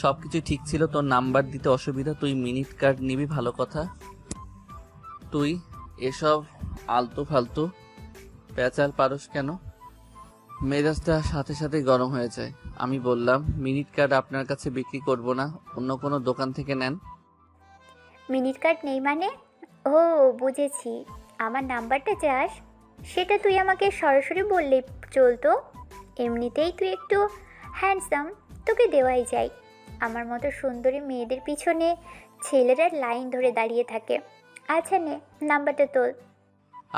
সবকিছু ঠিক ছিল, তোর নাম্বার দিতে অসুবিধা, তুই মিনিট কার্ড নিবি ভালো কথা। তুই এসব আলতু ফালতু পেঁচাল পারস কেন? মেজাজটা সাথে সাথে গরম হয়ে যায়। আমি বললাম, মিনিট কার্ড আপনার কাছে বিক্রি করব না, অন্য কোনো দোকান থেকে নেন। মিনিট কার্ড নেই মানে? ও, বুঝেছি। আমার নাম্বারটা চাস? সেটা তুই আমাকে সরাসরি বললেই চলতো। এমনিতেই তুই একটু হ্যান্ডসাম, তোকে দেওয়াই যায়। আমার মতো সুন্দরী মেয়েদের পিছনে ছেলেরা লাইন ধরে দাঁড়িয়ে থাকে। আচ্ছা নে, নাম্বারটা তোল।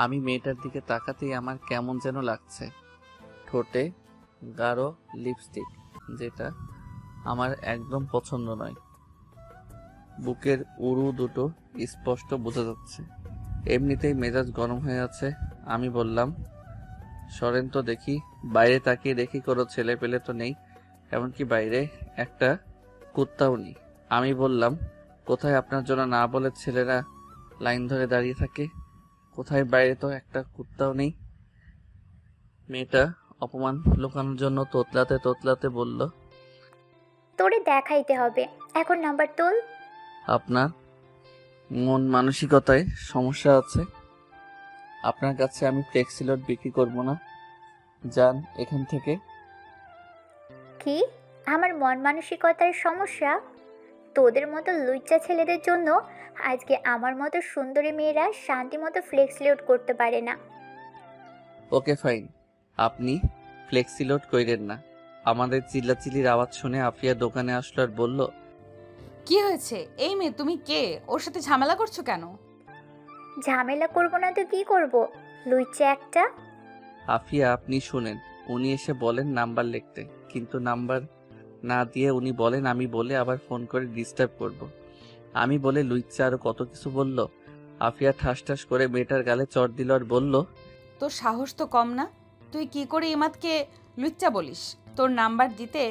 আমি মেয়েটার দিকে তাকাতেই আমার কেমন যেন লাগছে। ঠোঁটে গাঢ় লিপস্টিক, যেটা আমার একদম পছন্দ নয়। বুকের উরু দুটো স্পষ্ট বোঝা যাচ্ছে। এমনিতেই মেজাজ গরম হয়ে আছে। আমি বললাম, সরেন তো দেখি। বাইরে তাকিয়ে দেখি কোনো ছেলে পেলে তো নেই, এমনকি বাইরে একটা কুত্তাও নেই। আমি বললাম, কোথায় আপনার জন্য না বলে ছেলেরা লাইন ধরে দাঁড়িয়ে থাকে? কোথায়? বাইরে তো একটা কুত্তাও নেই। মেয়েটা অপমান লুকানোর জন্য তোতলাতে তোতলাতে বলল, তোরে দেখাইতে হবে, এখন নাম্বার তোল। আপনার মন মানসিকতায় সমস্যা আছে। আপনার কাছে আমি ফ্লেক্সিলোড বিক্রি করব না, যান এখান থেকে। কি? আমার মন মানসিকতার সমস্যা? তোদের মতো লুচ্চা ছেলেদের জন্য আজকে আমার মতো সুন্দরী মেয়েরা শান্তি মতো ফ্লেক্স লোড করতে পারে না। ওকে ফাইন, আপনি ফ্লেক্সিলোড কইরেন না। আমাদের চিল্লাচিল্লির আওয়াজ শুনে আফিয়া দোকানে আসলো আর বলল, কি হয়েছে? এই মেয়ে, তুমি কে? ওর সাথে ঝামেলা করছো কেন? ঝামেলা করব না তো কি করব, লুচ্চা একটা। আফিয়া আপনি শুনেন, উনি এসে বলেন নাম্বার লিখতে, কিন্তু নাম্বার না দিয়ে উনি বলেন আমি বলে আবার ফোন করে ডিস্টার্ব করব। আমি বলে লুইচ্চা আরো কত কিছু বলল। আফিয়া ঠাস ঠাস করে মেয়েটার গালে চড় দিল আর বলল, তোর সাহস তো কম না? তুই কি করে ইমাদকে লুচ্চা বলিস? তোর নাম্বার দিতে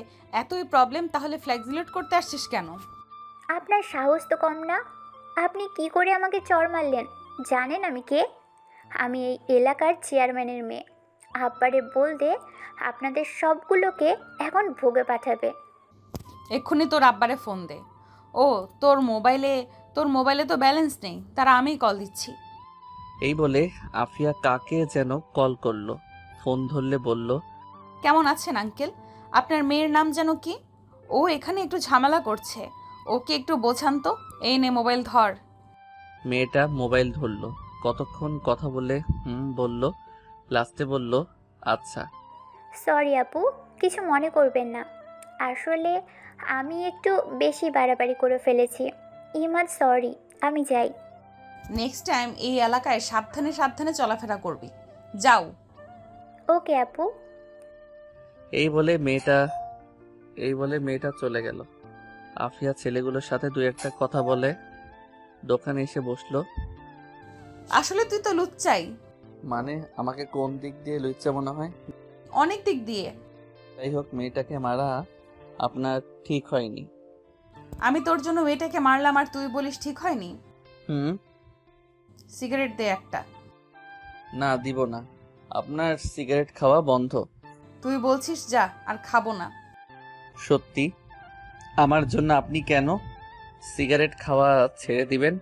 এতই প্রবলেম, তাহলে ফ্লেক্সিলোড করতে আসছিস কেন? আপনার সাহস তো কম না? আপনি কি করে আমাকে চড় মারলেন? জানেন আমি কে? আমি এই এলাকার চেয়ারম্যানের মেয়ে। আব্বারে বলতে আপনাদের সবগুলোকে এখন ভোগে পাঠাবে। এক্ষুনি তোর আব্বারে ফোন দে। ও, তোর মোবাইলে তো ব্যালেন্স নেই, তারা আমিই কল দিচ্ছি। এই বলে আফিয়া কাকে যেন কল করলো। ফোন ধরলে বলল, কেমন আছেন আঙ্কেল? আপনার মেয়ের নাম যেন কি? ও এখানে একটু ঝামেলা করছে, ওকে একটু বোঝান তো। এই নে মোবাইল ধর। মেয়েটা মোবাইল ধরলো, কতক্ষণ কথা বলে বলল, লাস্টে বলল, আচ্ছা। সরি আপু, কিছু মনে করবেন না। আসলে আমি একটু বেশি বাড়াবাড়ি করে ফেলেছি। ইমাদ সরি, আমি যাই। নেক্সট টাইম এই এলাকায় সাবধানে সাবধানে চলাফেরা করবি। যাও। ওকে আপু। এই বলে মেয়েটা চলে গেল। আফিয়া ছেলেগুলোর সাথে দুই একটা কথা বলে দোকানে এসে বসলো। আসলে তুই তো লুচ্চাই। মানে আমাকে কোন দিক দিয়ে লুচ্চা মনে হয়? অনেক দিক দিয়ে। যাই হোক, মেয়েটাকে মারা আপনার ঠিক হয়নি। আমি তোর জন্য মেয়েটাকে মারলাম আর তুই বলিস ঠিক হয়নি? হুম। সিগারেট দে একটা। না, দিব না। আপনার সিগারেট খাওয়া বন্ধ। তুই বলছিস যা, আর খাবো না। সত্যি? আমার জন্য আপনি কেন সিগারেট খাওয়া ছেড়ে দিবেন?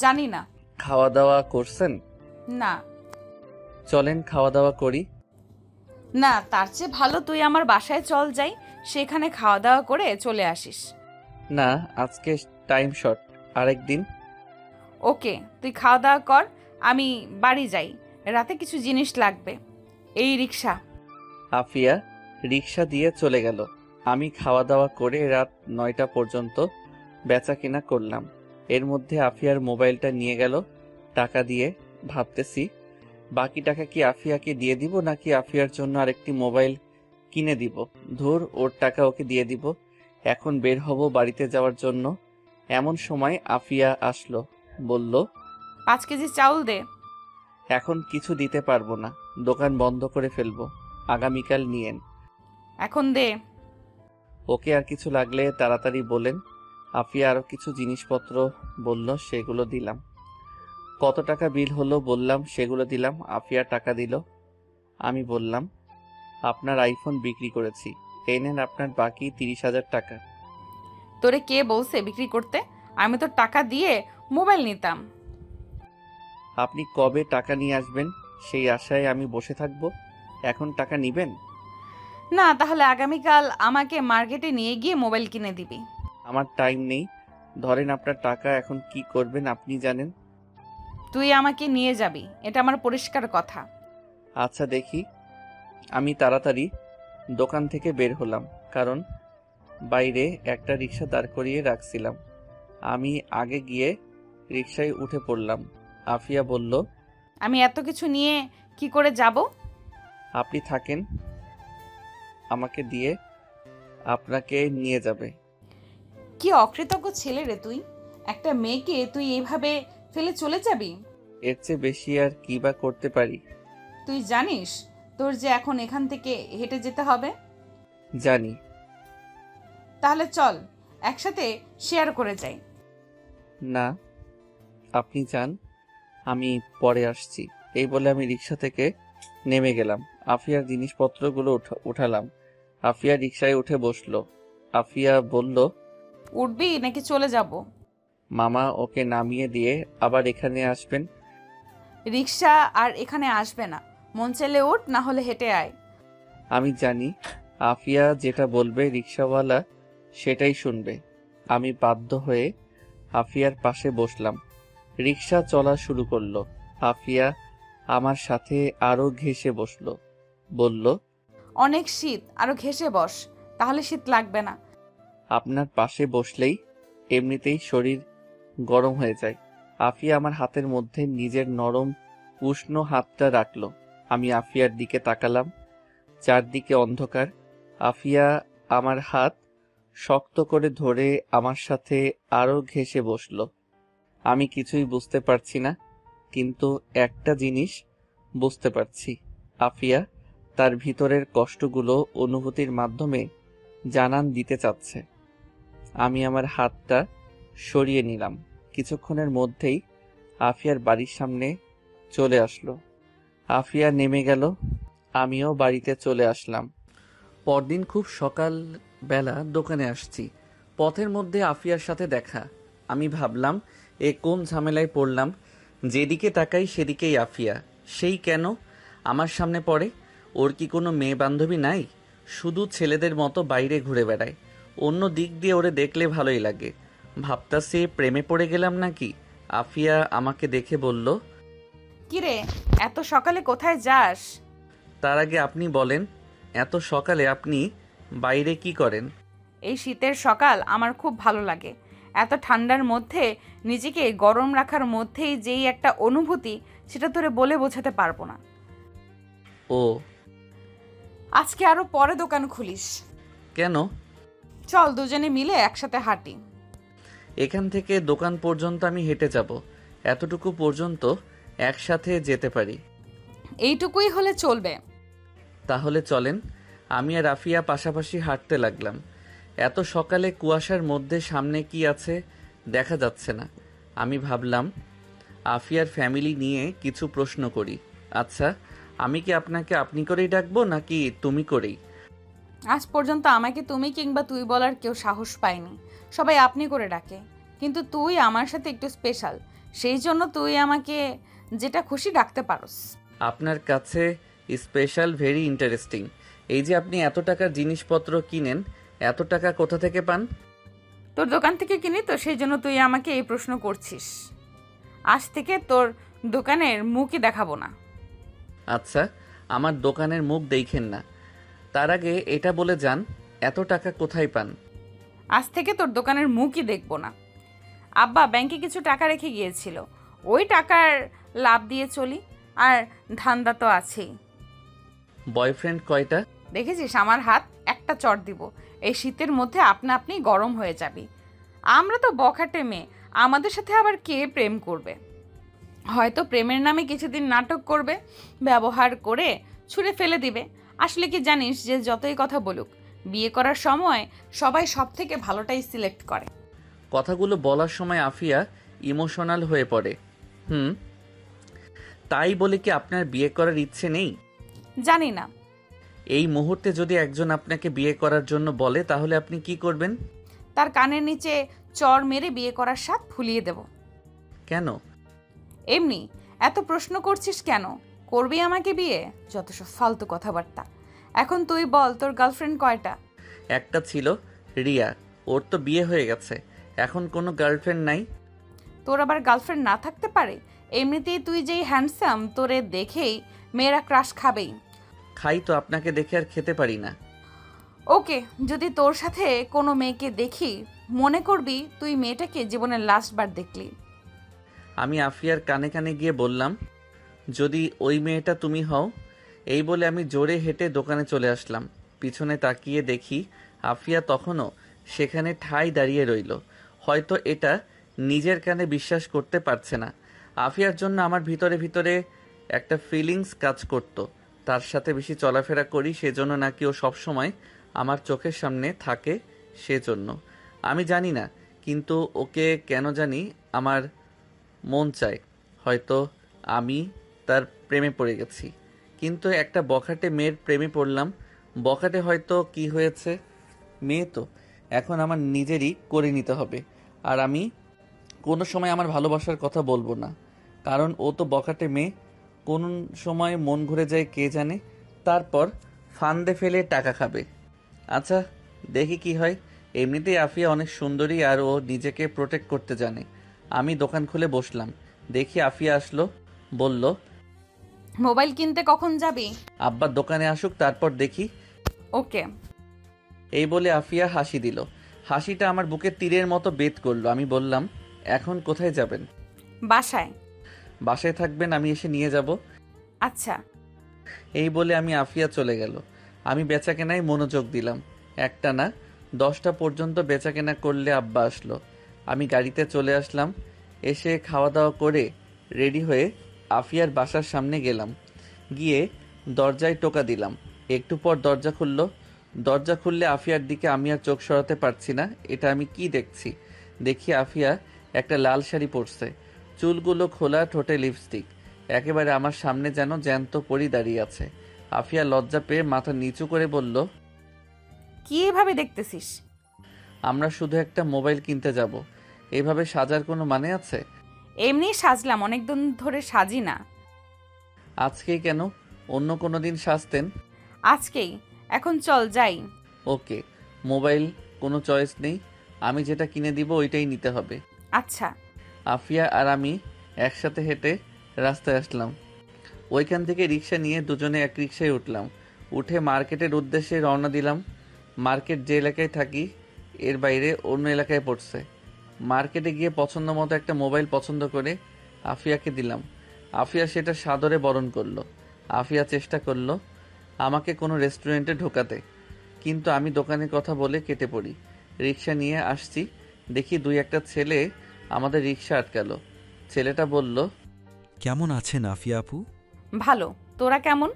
জানি না। খাওয়া দাওয়া করছেন? না। চলেন খাওয়া দাওয়া করি। না, তার চেয়ে ভালো তুই আমার বাসায় চল যাই, সেখানে খাওয়া দাওয়া করে চলে আসিস। না, আজকে টাইম শর্ট, আরেকদিন। ওকে, তুই খাওয়া দাওয়া কর, আমি বাড়ি যাই, রাতে কিছু জিনিস লাগবে। এই রিক্সা। আফিয়া রিক্সা দিয়ে চলে গেল। আমি খাওয়া দাওয়া করে রাত 9টা পর্যন্ত বেচা কিনা করলাম। এর মধ্যে আফিয়ার মোবাইলটা নিয়ে গেল টাকা দিয়ে। ভাবতেছি বাকি টাকা কি আফিয়াকে দিয়ে দিব নাকি আফিয়ার জন্য আরেকটি মোবাইল কিনে দিব। ধুর, ওর টাকা ওকে দিয়ে দিব। এখন বের হব বাড়িতে যাওয়ার জন্য। এমন সময় আফিয়া আসলো, বলল, 5 কেজি চাউল দে। এখন কিছু দিতে পারবো না, দোকান বন্ধ করে ফেলবো, আগামীকাল নিয়েন। এখন দে। ওকে, আর কিছু লাগলে তাড়াতাড়ি বলেন। আফিয়া আরো কিছু জিনিসপত্র বলল, সেগুলো দিলাম। কত টাকা বিল হলো বললাম, সেগুলো দিলাম। আফিয়া টাকা দিল। আমি বললাম, আপনার আইফোন বিক্রি করেছি, এই নেন আপনার বাকি 30,000 টাকা। তোরে কে বলছে বিক্রি করতে? আমি তো টাকা দিয়ে মোবাইল নিতাম। আপনি কবে টাকা নিয়ে আসবেন সেই আশায় আমি বসে থাকবো? এখন টাকা নিবেন? না, তাহলে আগামীকাল আমাকে মার্কেটে নিয়ে গিয়ে মোবাইল কিনে দিবি। আমার টাইম নেই। ধরেন আপনার টাকা, এখন কি করবেন আপনি জানেন। তুই আমাকে নিয়ে যাবি, এটা আমার পরিষ্কার কথা। আচ্ছা দেখি। আমি তাড়াতাড়ি দোকান থেকে বের হলাম, কারণ বাইরে একটা রিক্সা দাঁড় করিয়ে রাখছিলাম। আমি আগে গিয়ে রিক্সায় উঠে পড়লাম। আফিয়া বলল, আমি এত কিছু নিয়ে কি করে যাব? আপনি থাকেন, আমাকে দিয়ে আপনাকে নিয়ে যাবে। কি অকৃতজ্ঞ ছেলে রে তুই! একটা মেয়েকে তুই এইভাবে ফেলে চলে যাবি? এর চেয়ে বেশি আর কি বা করতে পারি? তুই জানিস তোর যে এখন এখান থেকে হেঁটে যেতে হবে? জানি। তাহলে চল একসাথে শেয়ার করে যাই। না, আপনি যান, আমি পরে আসছি। এই বলে আমি রিক্সা থেকে নেমে গেলাম। আফিয়ার জিনিসপত্রগুলো উঠালাম। আফিয়া রিক্সায় উঠে বসলো। আফিয়া বলল, উঠবি নাকি চলে যাব? মামা ওকে নামিয়ে দিয়ে আবার এখানে আসবেন। রিক্সা আর এখানে আসবে না, মন চাইলে উঠ, না হলে হেঁটে আয়। আমি জানি আফিয়া যেটা বলবে রিক্সাওয়ালা সেটাই শুনবে। আমি বাধ্য হয়ে আফিয়ার পাশে বসলাম। রিক্সা চলা শুরু করলো। আফিয়া আমার সাথে আরো ঘেঁষে বসলো। বলল, অনেক শীত, আরো ঘেঁষে বস, তাহলে শীত লাগবে না। আপনার পাশে বসলেই এমনিতেই শরীর গরম হয়ে যায়। আফিয়া আমার হাতের মধ্যে নিজের নরম উষ্ণ হাতটা রাখলো। আমি আফিয়ার দিকে তাকালাম। চারদিকে অন্ধকার। আফিয়া আমার হাত শক্ত করে ধরে আমার সাথে আরো ঘেঁষে বসলো। আমি কিছুই বুঝতে পারছি না, কিন্তু একটা জিনিস বুঝতে পারছি। আফিয়া তার ভিতরের কষ্টগুলো অনুভূতির মাধ্যমে জানান দিতে চাচ্ছে। আমি আমার হাতটা সরিয়ে নিলাম। কিছুক্ষণের মধ্যেই আফিয়ার বাড়ির সামনে চলে আসলো। আফিয়া নেমে গেল, আমিও বাড়িতে চলে আসলাম। পরদিন খুব সকাল বেলা দোকানে আসছি। পথের মধ্যে আফিয়ার সাথে দেখা। আমি ভাবলাম, এ কোন ঝামেলায় পড়লাম। যেদিকে তাকাই সেদিকেই আফিয়া। সেই কেন আমার সামনে পড়ে? ওর কি কোনো মেয়ে বান্ধবী নাই? শুধু ছেলেদের মতো বাইরে ঘুরে বেড়ায়। অন্য দিক দিয়ে ওরে দেখলে ভালোই লাগে। ভাবতাছি প্রেমে পড়ে গেলাম নাকি। আফিয়া আমাকে দেখে বলল, কিরে, এত সকালে কোথায় যাস? তার আগে আপনি বলেন, এত সকালে আপনি বাইরে কি করেন? এই শীতের সকাল আমার খুব ভালো লাগে। এত ঠান্ডার মধ্যে নিজেকে গরম রাখার মধ্যেই যেই একটা অনুভূতি, সেটা তোরে বলে বোঝাতে পারবো না। ও, আজকে আরো পরে দোকান খুলিস। কেন? চল দুজনে মিলে একসাথে হাঁটি। এখান থেকে দোকান পর্যন্ত আমি হেঁটে যাব। এতটুকু পর্যন্ত একসাথে যেতে পারি। এইটুকুই হলে চলবে। তাহলে চলেন। আমি আর আফিয়া পাশাপাশি হাঁটতে লাগলাম। এত সকালে কুয়াশার মধ্যে সামনে কি আছে দেখা যাচ্ছে না। আমি ভাবলাম আফিয়ার ফ্যামিলি নিয়ে কিছু প্রশ্ন করি। আচ্ছা, আমি কি আপনাকে আপনি করেই ডাকবো নাকি তুমি করেই? আজ পর্যন্ত আমাকে তুমি কিংবা তুই বলার কেউ সাহস পায়নি, সবাই আপনি করে ডাকে। কিন্তু তুই আমার সাথে একটু স্পেশাল, সেই জন্য তুই আমাকে যেটা খুশি ডাকতে পারোস। আপনার কাছে স্পেশাল ভেরি ইন্টারেস্টিং। এই যে আপনি এত টাকার জিনিসপত্র কিনেন, এত টাকা কোথা থেকে পান? তোর দোকান থেকে কিনি তো, সেই জন্য তুই আমাকে এই প্রশ্ন করছিস। আজ থেকে তোর দোকানের মুখই দেখাবো না। আচ্ছা, আমার দোকানের মুখ দেখেন না, তার আগে এটা বলে যান এত টাকা কোথায় পান? আজ থেকে তোর দোকানের মুখই দেখবো না। আব্বা ব্যাংকে কিছু টাকা রেখে গিয়েছিল, ওই টাকার লাভ দিয়ে চলি, আর ধান্দা তো আছেই। বয়ফ্রেন্ড কয়টা? দেখেছিস আমার হাত, একটা চট দিব, এই শীতের মধ্যে আপনা আপনি গরম হয়ে যাবি। আমরা তো বখাটে মেয়ে, আমাদের সাথে আবার কে প্রেম করবে? হয়তো প্রেমের নামে কিছুদিন নাটক করবে, ব্যবহার করে ছুঁড়ে ফেলে দিবে। আসলে কি জানিস যে যতই কথা বলুক, বিয়ে করার সময় সবাই সব থেকে ভালোটাই সিলেক্ট করে। কথাগুলো বলার সময় আফিয়া ইমোশনাল হয়ে পড়ে। তাই বলে কি আপনার বিয়ে করার ইচ্ছে নেই? জানি না। এই মুহূর্তে যদি একজন আপনাকে বিয়ে করার জন্য বলে তাহলে আপনি কি করবেন? তার কানের নিচে চর মেরে বিয়ে করার স্বাদ ভুলিয়ে দেব। কেন? এমনি। এত প্রশ্ন করছিস কেন? করবি আমাকে বিয়ে? যত সব ফালতু কথাবার্তা। এখন তুই বল, তোর গার্লফ্রেন্ড কয়টা? একটা ছিল, রিয়া। ওর তো বিয়ে হয়ে গেছে, এখন কোনো গার্লফ্রেন্ড নাই। তোর আবার গার্লফ্রেন্ড না থাকতে পারে? এমনিতেই তুই যেই হ্যান্ডসাম, তোরে দেখেই মেয়েরা ক্রাশ খাবেই। খাই তো, আপনাকে দেখে আর খেতে পারি না। ওকে, যদি তোর সাথে কোনো মেয়েকে দেখি, মনে করবি তুই মেয়েটাকে জীবনের লাস্ট বার দেখলি। আমি আফিয়ার কানে কানে গিয়ে বললাম, যদি ওই মেয়েটা তুমি হও। এই বলে আমি জোরে হেঁটে দোকানে চলে আসলাম। পিছনে তাকিয়ে দেখি আফিয়া তখনও সেখানে ঠাই দাঁড়িয়ে রইল। হয়তো এটা নিজের কানে বিশ্বাস করতে পারছে না। আফিয়ার জন্য আমার ভিতরে ভিতরে একটা ফিলিংস কাজ করত। তার সাথে বেশি চলাফেরা করি সেজন্য নাকি ও সবসময় আমার চোখের সামনে থাকে সেজন্য। আমি জানি না, কিন্তু ওকে কেন জানি আমার মন চায়। হয়তো আমি তার প্রেমে পড়ে গেছি, কিন্তু একটা বখাটে মেয়ের প্রেমে পড়লাম। বখাটে হয়তো কি হয়েছে, মেয়ে তো। এখন আমার নিজেরই করে নিতে হবে। আর আমি কোনো সময় আমার ভালোবাসার কথা বলবো না, কারণ ও তো বখাটে মেয়ে। কোন সময় মন ঘুরে যায় কে জানে, তারপর ফান্দে ফেলে টাকা খাবে। আচ্ছা, দেখি কি হয়। এমনিতেই আফিয়া অনেক সুন্দরী আর ও নিজেকে প্রোটেক্ট করতে জানে। আমি দোকান খুলে বসলাম। দেখি আফিয়া আসলো, বলল, মোবাইল কিনতে কখন যাবি? আব্বা দোকানে আসুক তারপর দেখি। ওকে। এই বলে আফিয়া হাসি দিল। হাসিটা আমার বুকে তীরের মতো বেধ করলো। আমি বললাম, এখন কোথায় যাবেন? বাসায়। বাসায় থাকবেন, আমি এসে নিয়ে যাব। আচ্ছা। এই বলে আমি আফিয়া চলে গেল। আমি বেচাকেনায় মনোযোগ দিলাম। একটা না 10টা পর্যন্ত বেচাকেনা করলে আব্বা আসলো। আমি গাড়িতে চলে আসলাম। এসে খাওয়া দাওয়া করে রেডি হয়ে আফিয়ার বাসার সামনে গেলাম। গিয়ে দরজায় টোকা দিলাম। একটু পর দরজা খুলল। দরজা খুললে আফিয়ার দিকে আমি আর চোখ সরাতে পারছি না। এটা আমি কি দেখছি? দেখি আফিয়া একটা লাল শাড়ি পরছে, চুলগুলো খোলা, ঠোঁটে লিপস্টিক। একেবারে আমার সামনে যেন জ্যান্ত পরি দাঁড়িয়ে আছে। আফিয়া লজ্জা পেয়ে মাথা নিচু করে বলল, কি এভাবে দেখতেছিস? আমরা শুধু একটা মোবাইল কিনতে যাব, এভাবে সাজার কোনো মানে আছে? এমনি সাজলাম, অনেকদিন ধরে সাজি না। আজকেই কেন? অন্য কোনো দিন সাজতেন। আজকেই। এখন চল যাই। ওকে, মোবাইল কোনো চয়েস নেই, আমি যেটা কিনে দিব ওইটাই নিতে হবে। আচ্ছা। আফিয়া আর আমি একসাথে হেঁটে রাস্তায় আসলাম। ওইখান থেকে রিক্সা নিয়ে দুজনে এক রিক্সায় উঠলাম। উঠে মার্কেটের উদ্দেশ্যে রওনা দিলাম। মার্কেট যে এলাকায় থাকি এর বাইরে অন্য এলাকায় পড়ছে। মার্কেটে গিয়ে পছন্দ মতো একটা মোবাইল পছন্দ করে আফিয়াকে দিলাম। আফিয়া সেটা সাদরে বরণ করলো। আফিয়া চেষ্টা করলো আমাকে কোনো রেস্টুরেন্টে ঢোকাতে, কিন্তু আমি দোকানের কথা বলে কেটে পড়ি। রিক্সা নিয়ে আসছি, দেখি দুই একটা ছেলে আমাদের রিক্সা আটকালো। ছেলেটা বলল, কেমন আছেন আফিয়া আপু? ভালো। তোরা কেমন?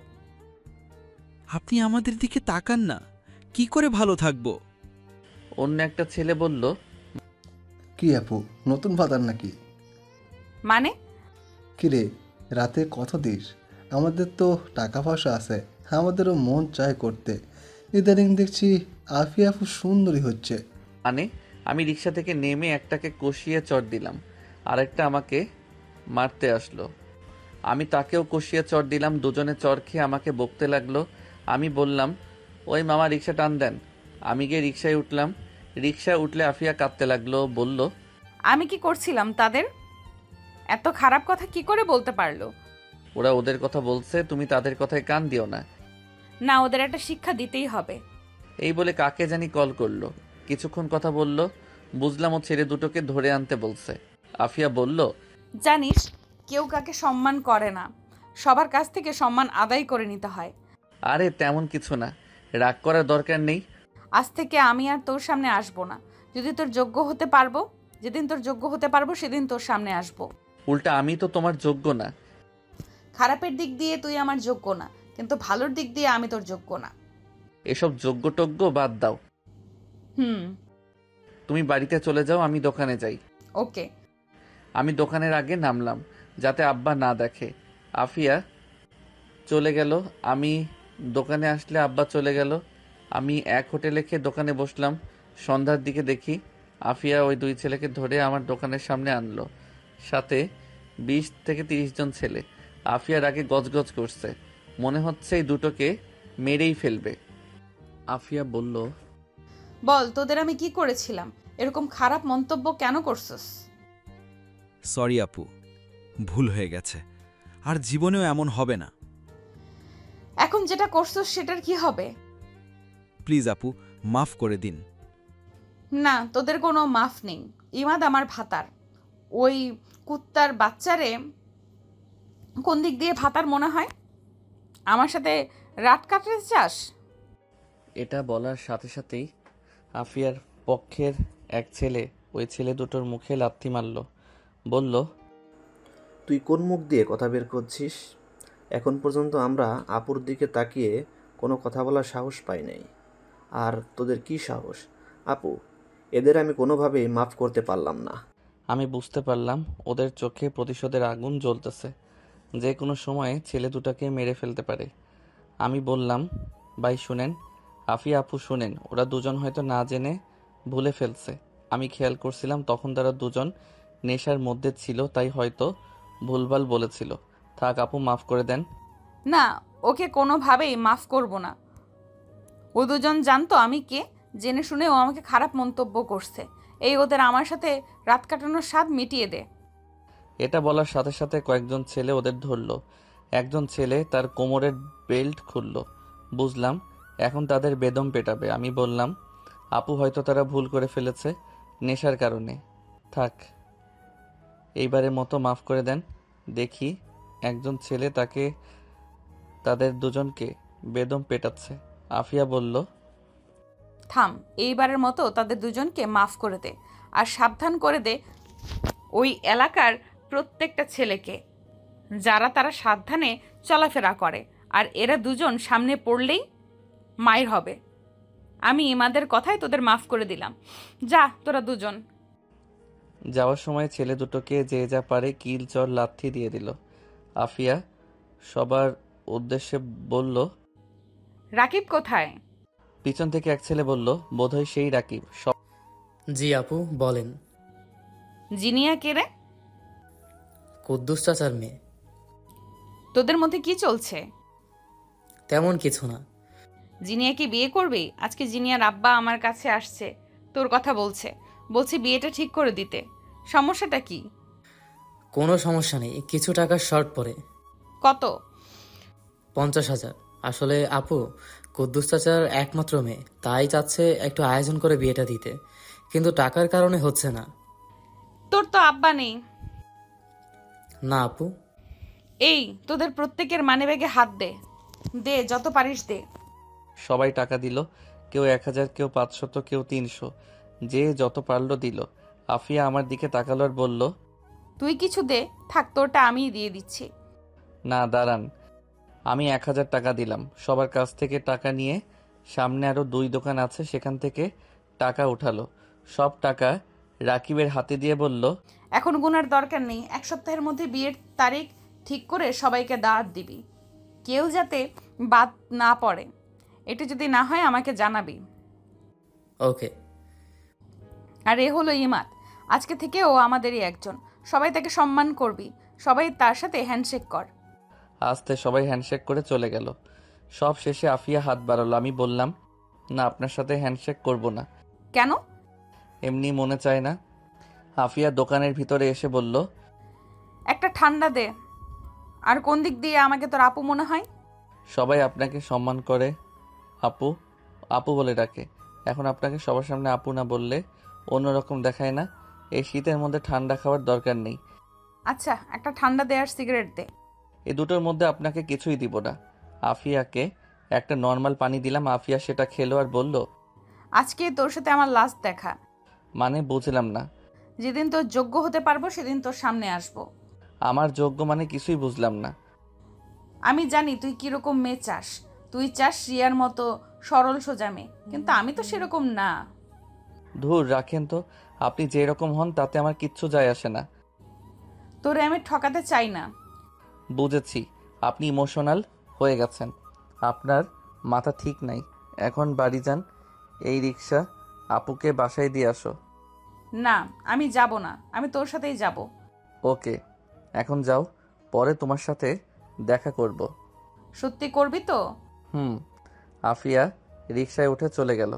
আপনি আমাদের দিকে তাকান না, কি করে ভালো থাকবো? অন্য একটা ছেলে বলল, কি আপু, নতুন ভাতার নাকি? মানে? কিরে, রাতে কত দিস? আমাদের তো টাকা পয়সা আছে, আমাদেরও মন চায় করতে। ইদানিং দেখছি আফিয়া আপু সুন্দরী হচ্ছে। মানে? আমি রিক্সা থেকে নেমে একটাকে কষিয়ে চড় দিলাম, আরেকটা আমাকে মারতে আসলো। আমি তাকেও কষিয়ে চড় দিলাম। দুজনে চড় খেয়ে আমাকে বকতে লাগলো। আমি বললাম, ওই মামা রিক্সা টান দেন। আমি গিয়ে রিক্সায় উঠলাম। রিক্সায় উঠলে আফিয়া কাঁদতে লাগলো, বলল, আমি কি করছিলাম তাদের? এত খারাপ কথা কি করে বলতে পারলো? ওরা ওদের কথা বলছে, তুমি তাদের কথায় কান দিও না। না, ওদের একটা শিক্ষা দিতেই হবে। এই বলে কাকে জানি কল করলো। কিছুক্ষণ কথা বলল, বুঝলাম ও ছেলে দুটোকে ধরে আনতে বলছে। আফিয়া বলল, জানিস, কেউ কাকে সম্মান করে না, সবার কাছ থেকে সম্মান আদায় করে নিতে হয়। আরে তেমন কিছু না, রাগ করার দরকার নেই। আজ থেকে আমি আর তোর সামনে আসবো না। যদি তোর যোগ্য হতে পারবো, যেদিন তোর যোগ্য হতে পারবো সেদিন তোর সামনে আসবো। উল্টা আমি তো তোমার যোগ্য না। খারাপের দিক দিয়ে তুই আমার যোগ্য না, কিন্তু ভালোর দিক দিয়ে আমি তোর যোগ্য না। এসব যোগ্য টোগ্য বাদ দাও। হুম। তুমি বাড়িতে চলে যাও, আমি দোকানে যাই। ওকে। আমি দোকানের আগে নামলাম যাতে আব্বা না দেখে। আফিয়া চলে গেল। আমি দোকানে আসলে আব্বা চলে গেল। আমি এক হোটেলে খেয়ে দোকানে বসলাম। সন্ধ্যার দিকে দেখি আফিয়া ওই দুই ছেলেকে ধরে আমার দোকানের সামনে আনলো, সাথে 20 থেকে 30 জন ছেলে। আফিয়ার আগে গজগজ করছে, মনে হচ্ছে এই দুটোকে মেরেই ফেলবে। আফিয়া বলল, বল তোদের আমি কি করেছিলাম? এরকম খারাপ মন্তব্য কেন করছস? সরি আপু, ভুল হয়ে গেছে, আর জীবনেও এমন হবে না। এখন যেটা করছস সেটার কি হবে? প্লিজ আপু, মাফ করে দিন। না, তোদের কোনো মাফ নেই। ইমাদ আমার ভাতার। ওই কুত্তার বাচ্চারে কোন দিক দিয়ে ভাতার মনে হয়? আমার সাথে রাত কাটাতে চাস? এটা বলার সাথে সাথেই আফিয়ার পক্ষের এক ছেলে ওই ছেলে দুটোর মুখে লাথি মারল, বলল, তুই কোন মুখ দিয়ে কথা বের করছিস? এখন পর্যন্ত আমরা আপুর দিকে তাকিয়ে কোনো কথা বলার সাহস পাই নাই। আর তোদের কি সাহস? আপু, এদের আমি কোনোভাবেই মাফ করতে পারলাম না। আমি বুঝতে পারলাম ওদের চোখে প্রতিশোধের আগুন জ্বলতেছে, যে কোনো সময়ে ছেলে দুটাকে মেরে ফেলতে পারে। আমি বললাম, ভাই শুনেন, আফিয়া আপু শুনেন, ওরা দুজন হয়তো না জেনে ভুলে ফেলছে। আমি খেয়াল করছিলাম তখন তারা দুজন নেশার মধ্যে ছিল, তাই হয়তো ভুলভাল বলেছিল। থাক আপু, মাফ করে দেন। না, ওকে কোনোভাবেই মাফ করব না। ও দুজন জানতো আমি কে, জেনে শুনে ও আমাকে খারাপ মন্তব্য করছে। এই ওদের আমার সাথে রাত কাটানোর স্বাদ মিটিয়ে দে। এটা বলার সাথে সাথে কয়েকজন ছেলে ওদের ধরল। একজন ছেলে তার কোমরের বেল্ট খুলল। বুঝলাম এখন তাদের বেদম পেটাবে। আমি বললাম, আপু হয়তো তারা ভুল করে ফেলেছে নেশার কারণে, থাক এইবারের মতো মাফ করে দেন। দেখি একজন ছেলে তাদের দুজনকে বেদম পেটাচ্ছে। আফিয়া বলল, থাম, এইবারের মতো তাদের দুজনকে মাফ করে দে। আর সাবধান করে দে ওই এলাকার প্রত্যেকটা ছেলেকে, যারা তারা সাবধানে চলাফেরা করে। আর এরা দুজন সামনে পড়লেই মায়ের হবে। আমি ইমাদের কথায় তোদের মাফ করে দিলাম। যা তোরা দুজন। যাওয়ার সময় ছেলে দুটোকে যে যা পারে কিল চর লাথি দিয়ে দিল। আফিয়া সবার উদ্দেশ্যে বলল, রাকিব কোথায়? পিছন থেকে এক ছেলে বলল, বোধহয় সেই রাকিব। জি আপু, বলেন। জিনিয়া কে রে? কুদ্দুস চাচার মেয়ে। তোদের মধ্যে কি চলছে? তেমন কিছু না। জিনিয়া কি বিয়ে করবি? আজকে জিনিয়ার আব্বা আমার কাছে আসছে, তোর কথা বলছে বিয়েটা ঠিক করে দিতে। সমস্যাটা কি? কোনো সমস্যা নেই, কিছু টাকার শর্ট পড়ে। কত? 50,000। আসলে আপু, কুদ্দুস চাচার একমাত্র মেয়ে, তাই চাচ্ছে একটু আয়োজন করে বিয়েটা দিতে, কিন্তু টাকার কারণে হচ্ছে না। তোর তো আব্বা নেই। না আপু। এই তোদের প্রত্যেকের মানিব্যাগে হাত দে, দে যত পারিস দে। সবাই টাকা দিল, কেউ 1000, কেউ 500, কেউ 300, যে যত পারল দিল। আফিয়া আমার দিকে তাকালো আর বলল, তুই কিছু দে, থাক তোরটা আমিই দিয়ে দিচ্ছি। না দাঁড়ান, আমি 1000 টাকা দিলাম। সবার কাছ থেকে টাকা নিয়ে সামনে আরো 2 দোকান আছে, সেখান থেকে টাকা উঠালো। সব টাকা রাকিবের হাতে দিয়ে বলল, এখন গুনার দরকার নেই, 1 সপ্তাহের মধ্যে বিয়ের তারিখ ঠিক করে সবাইকে দাওয়াত দিবি, কেউ যাতে বাদ না পড়ে। এটা যদি না হয় আমাকে জানাবি। ওকে। আর এ হলো ইমাদ, আজকে থেকে ও আমাদেরই একজন। সবাই তাকে সম্মান করবি, সবাই তার সাথে হ্যান্ডশেক কর। আস্তে সবাই হ্যান্ডশেক করে চলে গেল। সব শেষে আফিয়া হাত বাড়ালো। আমি বললাম, না আপনার সাথে হ্যান্ডশেক করব না, কেন? এমনি মনে চায় না। আফিয়া দোকানের ভিতরে এসে বলল, একটা ঠান্ডা দে। আর কোন দিক দিয়ে আমাকে তোর আপু মনে হয়? সবাই আপনাকে সম্মান করে আপু আপু বলে ডাকে। এখন আপনাকে সবার সামনে আপু না বললে অন্যরকম দেখায় না? এই শীতের মধ্যে ঠান্ডা খাওয়ার দরকার নেই। আচ্ছা, একটা ঠান্ডা দে আর সিগারেট দে। এই দুটোর মধ্যে আপনাকে কিছুই দিব না। আফিয়াকে একটা নর্মাল পানি দিলাম। আফিয়া সেটা খেলো আর বলল, আজকে তোর সাথে আমার লাস্ট দেখা। মানে বুঝলাম না। যেদিন তোর যোগ্য হতে পারবো সেদিন তোর সামনে আসবো। আমার যোগ্য মানে কিছুই বুঝলাম না। আমি জানি তুই কিরকম মেয়ে চাস। তুই চাস রিয়ার মতো সরল সোজা মেয়ে, কিন্তু আমি তো সেরকম না। ধুর রাখেন তো, আপনি যেরকম হন তাতে আমার কিচ্ছু যায় আসে না। তোরে আমি ঠকাতে চাই না। বুঝেছি, আপনি ইমোশনাল হয়ে গেছেন, আপনার মাথা ঠিক নাই। এখন বাড়ি যান, এই রিক্সা আপুকে বাসায় দিয়ে আসো। না, আমি যাব না, আমি তোর সাথেই যাব। ওকে, এখন যাও, পরে তোমার সাথে দেখা করব। সত্যি করবি তো? হুম। আফিয়া রিকশায় উঠে চলে গেল।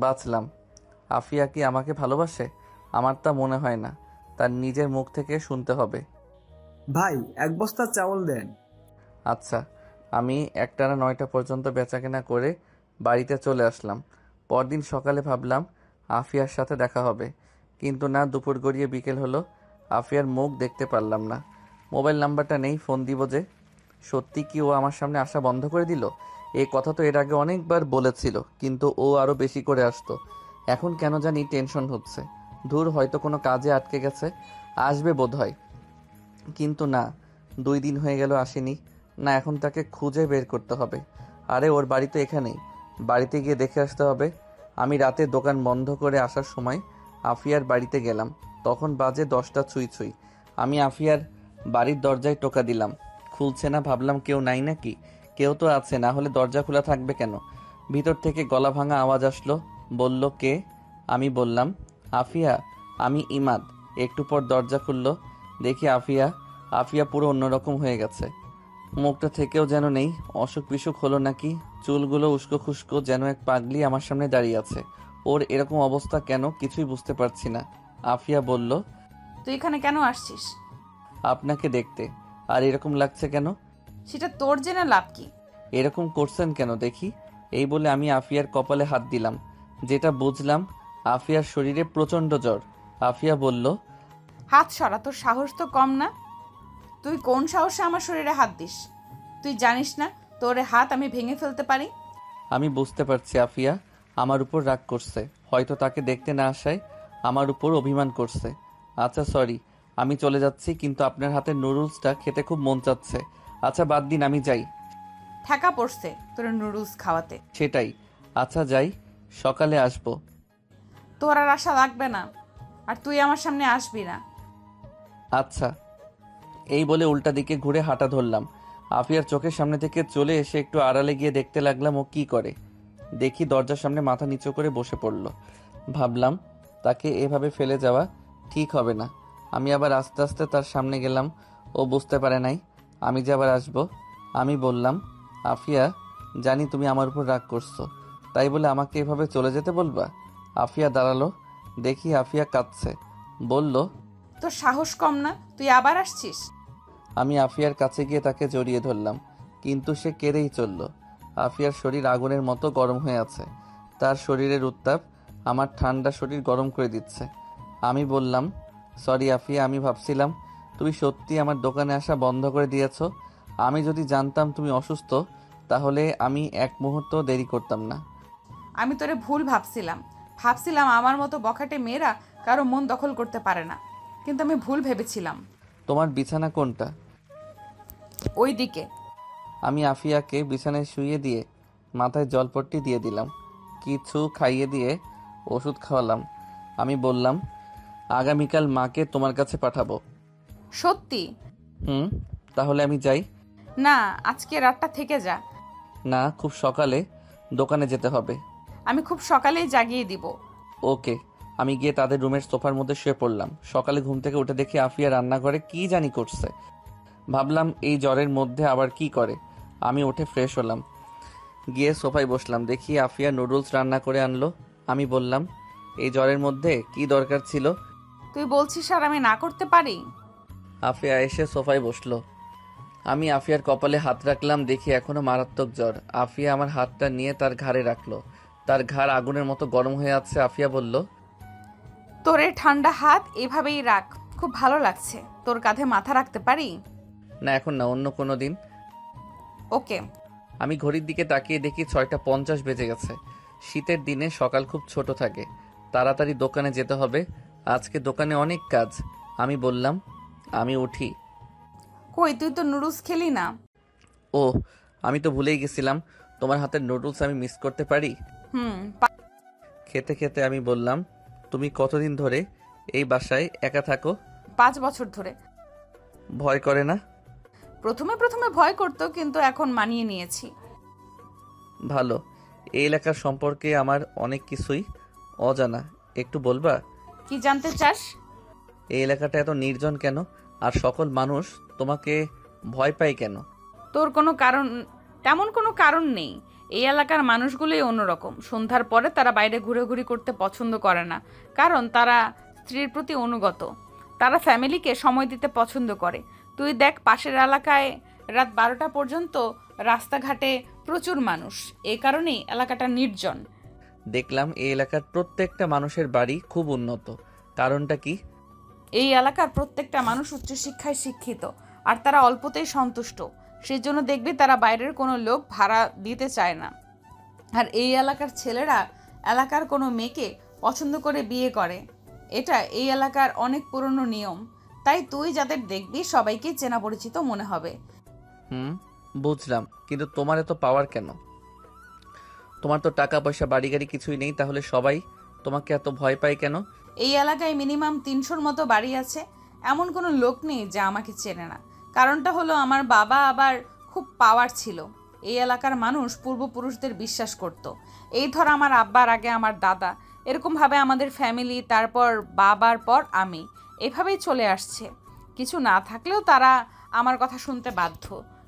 বাঁচলাম। আফিয়া কি আমাকে ভালোবাসে? আমার তা মনে হয় না। তার নিজের মুখ থেকে শুনতে হবে। ভাই, 1 বস্তা চাউল দেন। আচ্ছা। আমি একটানা 9টা পর্যন্ত বেচাকেনা করে বাড়িতে চলে আসলাম। পরদিন সকালে ভাবলাম আফিয়ার সাথে দেখা হবে, কিন্তু না, দুপুর গড়িয়ে বিকেল হলো, আফিয়ার মুখ দেখতে পারলাম না। মোবাইল নাম্বারটা নেই, ফোন দিব যে? সত্যি কি ও আমার সামনে আসা বন্ধ করে দিল? এই কথা তো এর আগে অনেকবার বলেছিল, কিন্তু ও আরও বেশি করে আসতো। এখন কেন জানি টেনশন হচ্ছে। দূর, হয়তো কোনো কাজে আটকে গেছে, আসবে বোধহয়। কিন্তু না, 2 দিন হয়ে গেল আসেনি। না, এখন তাকে খুঁজে বের করতে হবে। আরে ওর বাড়ি তো এখানেই, বাড়িতে গিয়ে দেখে আসতে হবে। আমি রাতে দোকান বন্ধ করে আসার সময় আফিয়ার বাড়িতে গেলাম, তখন বাজে 10টা ছুঁই ছুঁই। আমি আফিয়ার বাড়ির দরজায় টোকা দিলাম, খুলছে না। ভাবলাম কেউ নাই নাকি। কেউ তো আছে, না হলে দরজা খোলা থাকবে কেন? ভিতর থেকে গলা ভাঙা আওয়াজ আসলো। বলল, কে? আমি বললাম, আফিয়া, আমি ইমাদ। একটু পর দরজা খুললো, দেখি আফিয়া। আফিয়া পুরো অন্যরকম হয়ে গেছে। মুখটা থেকেও যেন নেই, অসুখ বিসুখ হলো নাকি। চুলগুলো উস্কো খুস্কো, যেন এক পাগলি আমার সামনে দাঁড়িয়ে আছে। ওর এরকম অবস্থা কেন, কিছুই বুঝতে পারছি না। আফিয়া বলল, তুই এখানে কেন আসছিস? আপনাকে দেখতে। আর এরকম লাগছে কেন? সেটা তোর জেনে লাভ কি? এরকম করছেন কেন দেখি? এই বলে আমি আফিয়ার কপালে হাত দিলাম। যেটা বুঝলাম, আফিয়ার শরীরে প্রচণ্ড জ্বর। আফিয়া বলল, হাত সরা, তোর সাহস তো কম না। তুই কোন সাহসে আমার শরীরে হাত দিস? তুই জানিস না তোর হাত আমি ভেঙে ফেলতে পারি? আমি বুঝতে পারছি আফিয়া আমার উপর রাগ করছে, হয়তো তাকে দেখতে না আসায় আমার উপর অভিমান করছে। আচ্ছা সরি, আমি চলে যাচ্ছি, কিন্তু আপনার হাতের নুডলসটা খেতে খুব মন চাচ্ছে। আচ্ছা বাদ দিন, আমি যাই। ঠেকা পড়ছে তোর নুডলস খাওয়াতে। সেটাই। আচ্ছা যাই, সকালে আসবো। তোর আর আশা লাগবে না, আর তুই আমার সামনে আসবি না। আচ্ছা। এই বলে উল্টা দিকে ঘুরে হাঁটা ধরলাম। আফিয়ার চোখের সামনে থেকে চলে এসে একটু আড়ালে গিয়ে দেখতে লাগলাম ও কি করে। দেখি দরজার সামনে মাথা নিচু করে বসে পড়ল। ভাবলাম তাকে এভাবে ফেলে যাওয়া ঠিক হবে না। আমি আবার আস্তে আস্তে তার সামনে গেলাম। ও বুঝতে পারে নাই আমি যে আবার আসবো। আমি বললাম, আফিয়া, জানি তুমি আমার উপর রাগ করছো, তাই বলে আমাকে এভাবে চলে যেতে বলবা? আফিয়া দাঁড়ালো, দেখি আফিয়া কাঁদছে। বলল, তোর সাহস কম না, তুই আবার আসছিস? আমি আফিয়ার কাছে গিয়ে তাকে জড়িয়ে ধরলাম, কিন্তু সে কেঁদেই চলল। আফিয়ার শরীর আগুনের মতো গরম হয়ে আছে। তার শরীরের উত্তাপ আমার ঠান্ডা শরীর গরম করে দিচ্ছে। আমি বললাম, সরি আফিয়া, আমি ভাবছিলাম তুমি সত্যি আমার দোকানে আসা বন্ধ করে দিয়েছো। আমি যদি জানতাম তুমি অসুস্থ, তাহলে আমি এক মুহূর্ত দেরি করতাম না। আমি তোরে ভুল ভাবছিলাম আমার মতো বখাটে মেয়েরা কারো মন দখল করতে পারে না, কিন্তু আমি ভুল ভেবেছিলাম। তোমার বিছানা কোনটা? ওই দিকে। আমি আফিয়াকে বিছানায় শুইয়ে দিয়ে মাথায় জলপট্টি দিয়ে দিলাম, কিছু খাইয়ে দিয়ে ওষুধ খাওয়ালাম। আমি বললাম, আগামীকাল মাকে তোমার কাছে পাঠাবো। সত্যি? হুম। তাহলে আমি যাই? না, আজকে রাতটা থেকে যা। না, খুব সকালে দোকানে যেতে হবে। আমি খুব সকালেই জাগিয়ে দিব। ওকে। আমি গিয়ে তাদের রুমের সোফার মধ্যে শুয়ে পড়লাম। সকালে ঘুম থেকে উঠে দেখি আফিয়া রান্নাঘরে কি জানি করছে। ভাবলাম এই জ্বরের মধ্যে আবার কি করে। আমি উঠে ফ্রেশ হলাম, গিয়ে সোফায় বসলাম। দেখি আফিয়া নুডলস রান্না করে আনলো। আমি বললাম, এই জ্বরের মধ্যে কি দরকার ছিল? তুই বলছিস আর আমি না করতে পারি? আফিয়া এসে সোফায় বসলো। আমি আফিয়ার কপালে হাত রাখলাম, দেখি এখনো মারাত্মক জ্বর। আফিয়া আমার হাতটা নিয়ে তার ঘাড়ে রাখলো। তার ঘাড় আগুনের মতো গরম হয়ে আছে। আফিয়া বলল, তোর এই ঠান্ডা হাত এভাবেই রাখ, খুব ভালো লাগছে। তোর কাঁধে মাথা রাখতে পারি? না, এখন না, অন্য কোনো দিন। ওকে। আমি ঘড়ির দিকে তাকিয়ে দেখি 6:50 বেজে গেছে। শীতের দিনে সকাল খুব ছোট থাকে, তাড়াতাড়ি দোকানে যেতে হবে। আজকে দোকানে অনেক কাজ। আমি বললাম, আমি উঠি। কই, তুই তো নুডলস খেলি না? ও, আমি তো ভুলেই গেছিলাম, তোমার হাতের নুডলস আমি মিস করতে পারি? হুম। খেতে খেতে আমি বললাম, তুমি কতদিন ধরে এই বাসায় একা থাকো? 5 বছর ধরে। ভয় করে না? প্রথমে ভয় করতো, কিন্তু এখন মানিয়ে নিয়েছি। ভালো। এই এলাকার সম্পর্কে আমার অনেক কিছুই অজানা, একটু বলবা? কি জানতে চাস? এই এলাকাটা এত নির্জন কেন, আর সকল মানুষ তোমাকে ভয় পায় কেন? তোর কোনো কারণ, তেমন কোনো কারণ নেই। এই এলাকার মানুষগুলোই অন্যরকম। সন্ধ্যার পরে তারা বাইরে ঘুরেঘুরি করতে পছন্দ করে না, কারণ তারা স্ত্রীর প্রতি অনুগত। তারা ফ্যামিলিকে সময় দিতে পছন্দ করে। তুই দেখ, পাশের এলাকায় রাত 12টা পর্যন্ত রাস্তাঘাটে প্রচুর মানুষ। এই কারণেই এলাকাটা নির্জন। দেখলাম এই এলাকার প্রত্যেকটা মানুষের বাড়ি খুব উন্নত, কারণটা কি? এই এলাকার প্রত্যেকটা মানুষ উচ্চশিক্ষায় শিক্ষিত, আর তারা অল্পতেই সন্তুষ্ট। সেই জন্য দেখবি তারা বাইরের কোনো লোক ভাড়া দিতে চায় না। আর এই এলাকার ছেলেরা এলাকার কোনো মেয়েকে পছন্দ করে বিয়ে করে। এটা এই এলাকার অনেক পুরনো নিয়ম। তাই তুই যাদের দেখবি সবাইকে চেনা পরিচিত মনে হবে। বুঝলাম, কিন্তু তোমার এত পাওয়ার কেন? তোমার তো টাকা পয়সা বাড়ি গাড়ি কিছুই নেই, তাহলে সবাই তোমাকে এত ভয় পায় কেন? এই এলাকায় মিনিমাম 300-র মতো বাড়ি আছে। এমন কোনো লোক নেই যা আমাকে চেনে না। কারণটা হলো আমার বাবা আবার খুব পাওয়ার ছিল। এই এলাকার মানুষ পূর্বপুরুষদের বিশ্বাস করত। এই ধর আমার আব্বার আগে আমার দাদা, এরকমভাবে আমাদের ফ্যামিলি, তারপর বাবার পর আমি, এভাবেই চলে আসছে। কিছু না থাকলেও তারা আমার কথা শুনতে বাধ্য।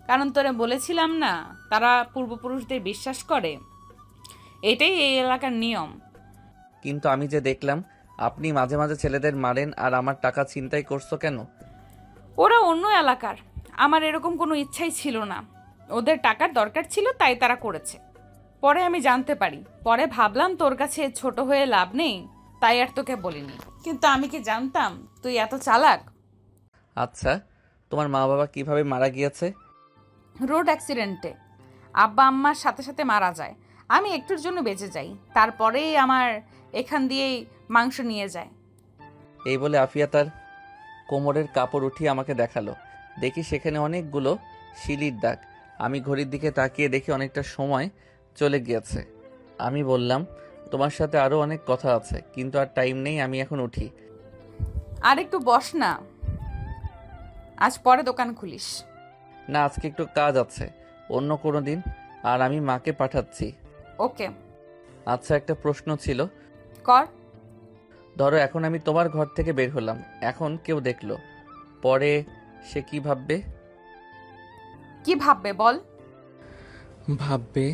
কারণ তোরে বলেছিলাম না, তারা পূর্বপুরুষদের বিশ্বাস করে। এটাই এই এলাকার নিয়ম। কিন্তু আমি যে দেখলাম আপনি মাঝে মাঝে ছেলেদের মারেন, আর আমার টাকা ছিনতাই করছো কেন? ওরা অন্য এলাকার, আমার এরকম কোনো ইচ্ছাই ছিল না। ওদের টাকার দরকার ছিল, তাই তারা করেছে। পরে আমি জানতে পারি। পরে ভাবলাম তোর কাছে ছোট হয়ে লাভ নেই, তাই আর তোকে বলিনি। কিন্তু আমি কি জানতাম তুই এত চালাক। আচ্ছা, তোমার মা বাবা কিভাবে মারা গিয়েছে? রোড অ্যাক্সিডেন্টে। আব্বা আম্মার সাথে সাথে মারা যায়। আমি একটুর জন্য বেঁচে যাই, তারপরেই আমার এখান দিয়েই মাংস নিয়ে যায়। এই বলে আফিয়া তার কোমরের কাপড় উঠিয়ে আমাকে দেখালো। দেখি সেখানে অনেকগুলো শিলির দাগ। আমি ঘড়ির দিকে তাকিয়ে দেখি অনেকটা সময় চলে গিয়েছে। আমি বললাম, তোমার সাথে আরও অনেক কথা আছে, কিন্তু আর টাইম নেই, আমি এখন উঠি। আর একটু বস না, আজ পরে দোকান খুলিস। না, আজকে একটু কাজ আছে, অন্য কোনো দিন। আর আমি মাকে পাঠাচ্ছি। ওকে। আচ্ছা, একটা প্রশ্ন ছিল। কর। ধরো এখন আমি তোমার ঘর থেকে বের হলাম, এখন কেউ দেখলো, পরে সে কি ভাববে? কি ভাববে বল? ভাববে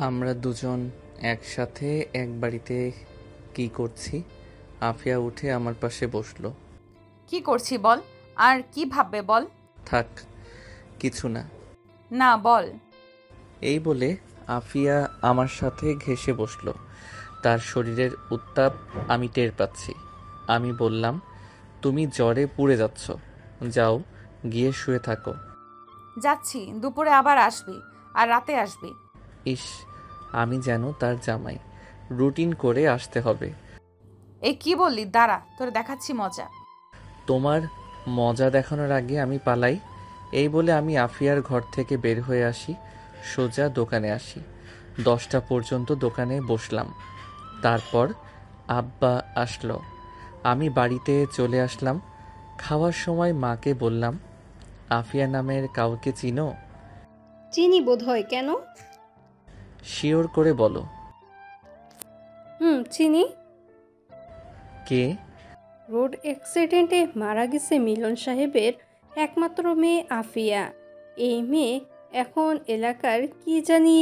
আমরা দুজন একসাথে এক বাড়িতে কি করছি। আফিয়া উঠে আমার পাশে বসলো। কি করছি বল, আর কি ভাববে বল। থাক, কিছু না। না, বল। এই বলে আফিয়া আমার সাথে ঘেঁষে বসলো। তার শরীরের উত্তাপ আমি টের পাচ্ছি। আমি বললাম, তুমি জ্বরে পুড়ে যাচ্ছ, যাও গিয়ে শুয়ে থাকো। যাচ্ছি, দুপুরে আবার আসবি, আর রাতে আসবি। ইস, আমি যেন তার জামাই, রুটিন করে আসতে হবে। এই কি বললি? দাঁড়া, তোরে দেখাচ্ছি মজা। তোমার মজা দেখানোর আগে আমি পালাই। এই বলে আমি আফিয়ার ঘর থেকে বের হয়ে আসি, সোজা দোকানে আসি। 10টা পর্যন্ত দোকানে বসলাম। তারপর আব্বা আসলো, আমি বাড়িতে চলে আসলাম। খাওয়ার সময় মাকে বললাম, আফিয়া নামের কাউকে চিনো? চিনি বোধহয়, কেন? শিওর করে বলো। চিনি। কে? রোড অ্যাক্সিডেন্টে মারা গেছে মিলন সাহেবের একমাত্র মেয়ে আফিয়া। এই মেয়ে এখন এলাকার কি জানি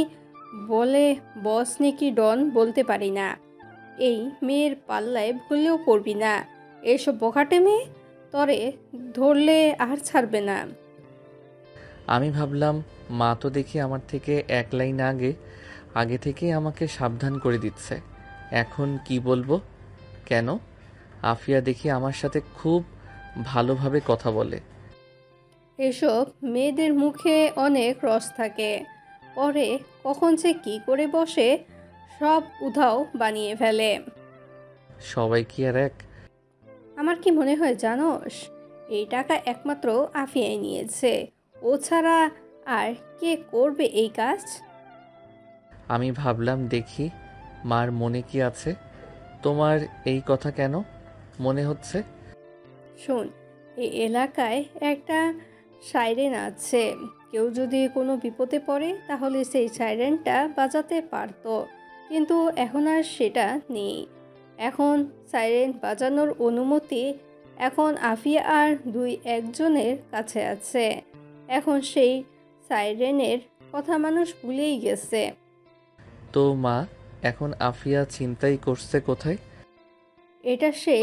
বলে, বস নাকি ডন বলতে পারি না। এই মেয়ের পাল্লায় ভুলেও পড়বি না। এইসব বখাটে মেয়ে তরে ধরলে আর ছাড়বে না। আমি ভাবলাম মা তো দেখি আমার থেকে এক লাইন আগে থেকে আমাকে সাবধান করে দিচ্ছে। এখন কি বলবো? কেন? আফিয়া দেখি আমার সাথে খুব ভালোভাবে কথা বলে। এসব মেয়েদের মুখে অনেক রস থাকে, পরে কখন যে কী করে বসে সব উধাও বানিয়ে ফেলে। সবাই কি আর এক? আমার কি মনে হয় জানোস, এই টাকা একমাত্র আফিয়াই নিয়েছে। ও ছাড়া আর কে করবে এই কাজ? আমি ভাবলাম দেখি মার মনে কি আছে। তোমার এই কথা কেন মনে হচ্ছে? শোন, এই এলাকায় একটা সাইরেন আছে। কেউ যদি কোনো বিপদে পড়ে তাহলে সেই সাইরেনটা বাজাতে পারতো, কিন্তু এখন আর সেটা নেই। এখন সাইরেন বাজানোর অনুমতি এখন আফিয়া আর একজনের কাছে আছে। এখন সেই সাইরেনের কথা মানুষ ভুলেই গেছে। তো মা, এখন আফিয়া ছিনতাই করছে কোথায়? এটা সে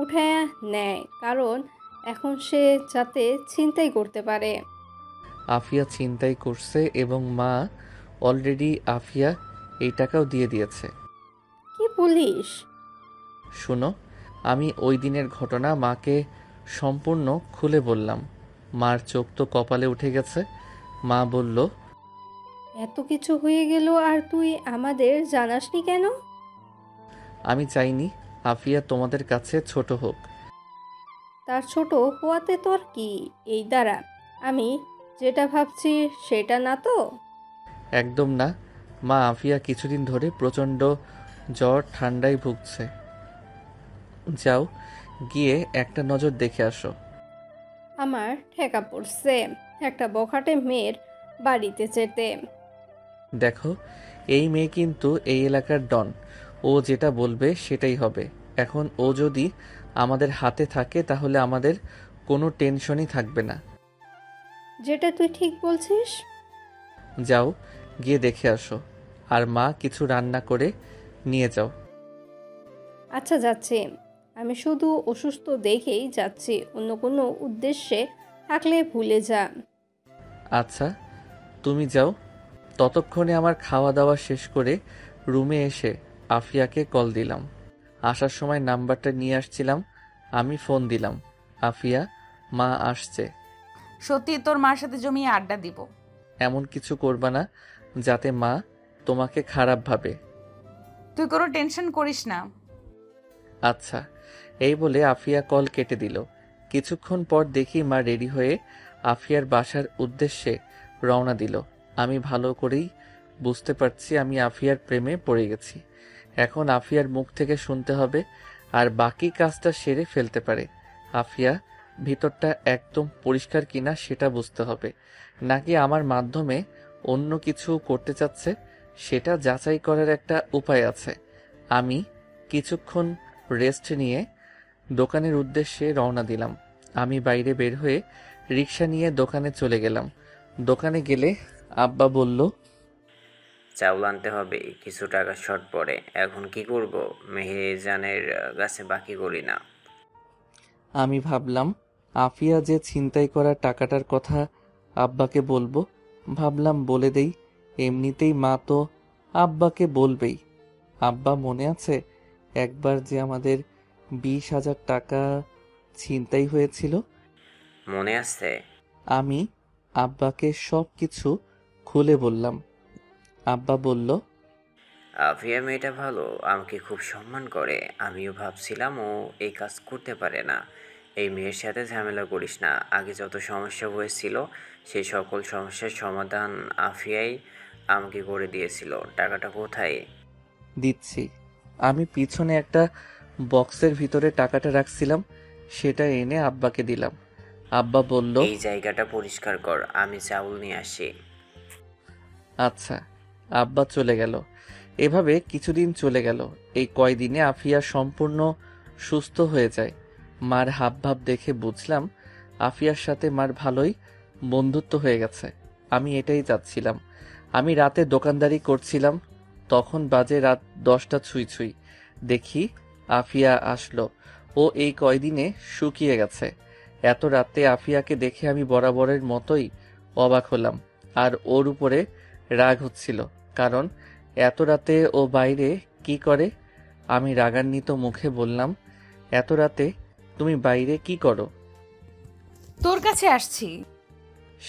উঠায়া নেয়, কারণ এখন সে যাতে ছিনতাই করতে পারে। আফিয়া ছিনতাই করছে এবং মা অলরেডি আফিয়া এই টাকাও দিয়ে দিয়েছে। কি বলিস? শোনো, আমি ওই দিনের ঘটনা মাকে সম্পূর্ণ খুলে বললাম। মার চোখ তো কপালে উঠে গেছে। মা বলল, এত কিছু হয়ে গেল আর তুই আমাদের জানাসনি কেন? আমি চাইনি আফিয়া তোমাদের কাছে ছোট হোক। তার ছোট হওয়াতে তোর কি? এই দ্বারা আমি যেটা ভাবছি সেটা না তো? একদম না মা, আফিয়া কিছুদিন ধরে প্রচণ্ড জ্বর ঠান্ডায় ভুগছে। যাও গিয়ে একটা নজর দেখে আসো। আমার ঠেকা পড়ছে একটা বখাটে মেয়ের বাড়িতে যেতে। দেখো, এই মেয়ে কিন্তু এই এলাকার ডন। ও যেটা বলবে সেটাই হবে। এখন ও যদি আমাদের হাতে থাকে তাহলে আমাদের কোনো টেনশনই থাকবে না। যেটা তুই ঠিক বলছিস। যাও গিয়ে দেখে আসো, আর মা কিছু রান্না করে নিয়ে যাও। আচ্ছা যাচ্ছি। আমি শুধু অসুস্থ দেখেই যাচ্ছি, অন্য কোনো উদ্দেশ্যে থাকলে ভুলে যা। আচ্ছা তুমি যাও। ততক্ষণে আমার খাওয়া দাওয়া শেষ করে রুমে এসে আফিয়াকে কল দিলাম। আসার সময় নাম্বারটা নিয়ে আসছিলাম, আমি ফোন দিলাম। আফিয়া, মা আসছে। সত্যি তোর মার সাথে জমিয়ে আড্ডা দিব। এমন কিছু করবা না যাতে মা তোমাকে খারাপ ভাবে। তুই কোনো টেনশন করিস না। আচ্ছা, এই বলে আফিয়া কল কেটে দিল। কিছুক্ষণ পর দেখি মা রেডি হয়ে আফিয়ার বাসার উদ্দেশ্যে রওনা দিল। আমি ভালো করেই বুঝতে পারছি আমি আফিয়ার প্রেমে পড়ে গেছি। এখন আফিয়ার মুখ থেকে শুনতে হবে আর বাকি কাজটা সেরে ফেলতে পারে। আফিয়া ভিতরটা একদম পরিষ্কার কিনা সেটা বুঝতে হবে, নাকি আমার মাধ্যমে অন্য কিছু করতে চাচ্ছে সেটা যাচাই করার একটা উপায় আছে। আমি কিছুক্ষণ রেস্ট নিয়ে দোকানের উদ্দেশ্যে রওনা দিলাম। আমি বাইরে বের হয়ে রিক্সা নিয়ে দোকানে চলে গেলাম। দোকানে গেলে আব্বা বলল, চাউল আনতে হবে, কিছু টাকা শর্ট পড়ে। এখন কি করব? মেহেজানের কাছে বাকি করি না। আমি ভাবলাম আফিয়া যে ছিনতাই করা টাকাটার কথা আব্বাকে বলবো। ভাবলাম বলে দেই, এমনিতেই মা তো আব্বাকে বলবেই। আব্বা মনে আছে একবার যে আমাদের 20,000 টাকা ছিনতাই হয়েছিল? মনে আছে? আমি আব্বাকে সব কিছু খুলে বললাম। আব্বা বলল, আফিয়া মেয়েটা ভালো, আমাকে খুব সম্মান করে। আমিও ভাবছিলাম ও এই কাজ করতে পারে না। এই মেয়ের সাথে ঝামেলা করিস না। আগে যত সমস্যা হয়েছিল সেই সকল সমস্যার সমাধান আফিয়াই আমাকে করে দিয়েছিল। টাকাটা কোথায়? দিচ্ছি। আমি পিছনে একটা বক্সের ভিতরে টাকাটা রাখছিলাম, সেটা এনে আব্বাকে দিলাম। আব্বা বলল, এই জায়গাটা পরিষ্কার কর, আমি চাউল নিয়ে আসি। আচ্ছা। আব্বা চলে গেল। এভাবে কিছুদিন চলে গেল। এই কয়দিনে আফিয়া সম্পূর্ণ সুস্থ হয়ে যায়। মার হাবভাব দেখে বুঝলাম আফিয়ার সাথে মার ভালোই বন্ধুত্ব হয়ে গেছে। আমি এটাই চাচ্ছিলাম। আমি রাতে দোকানদারি করছিলাম, তখন বাজে রাত 10টা ছুঁই ছুঁই। দেখি আফিয়া আসলো। ও এই কয়দিনে শুকিয়ে গেছে। এত রাতে আফিয়াকে দেখে আমি বরাবরের মতোই অবাক হলাম, আর ওর উপরে রাগ হচ্ছিল, কারণ এত রাতে ও বাইরে কি করে। আমি রাগান্বিত মুখে বললাম, এত রাতে তুমি বাইরে কি করো? তোর কাছে আসছি।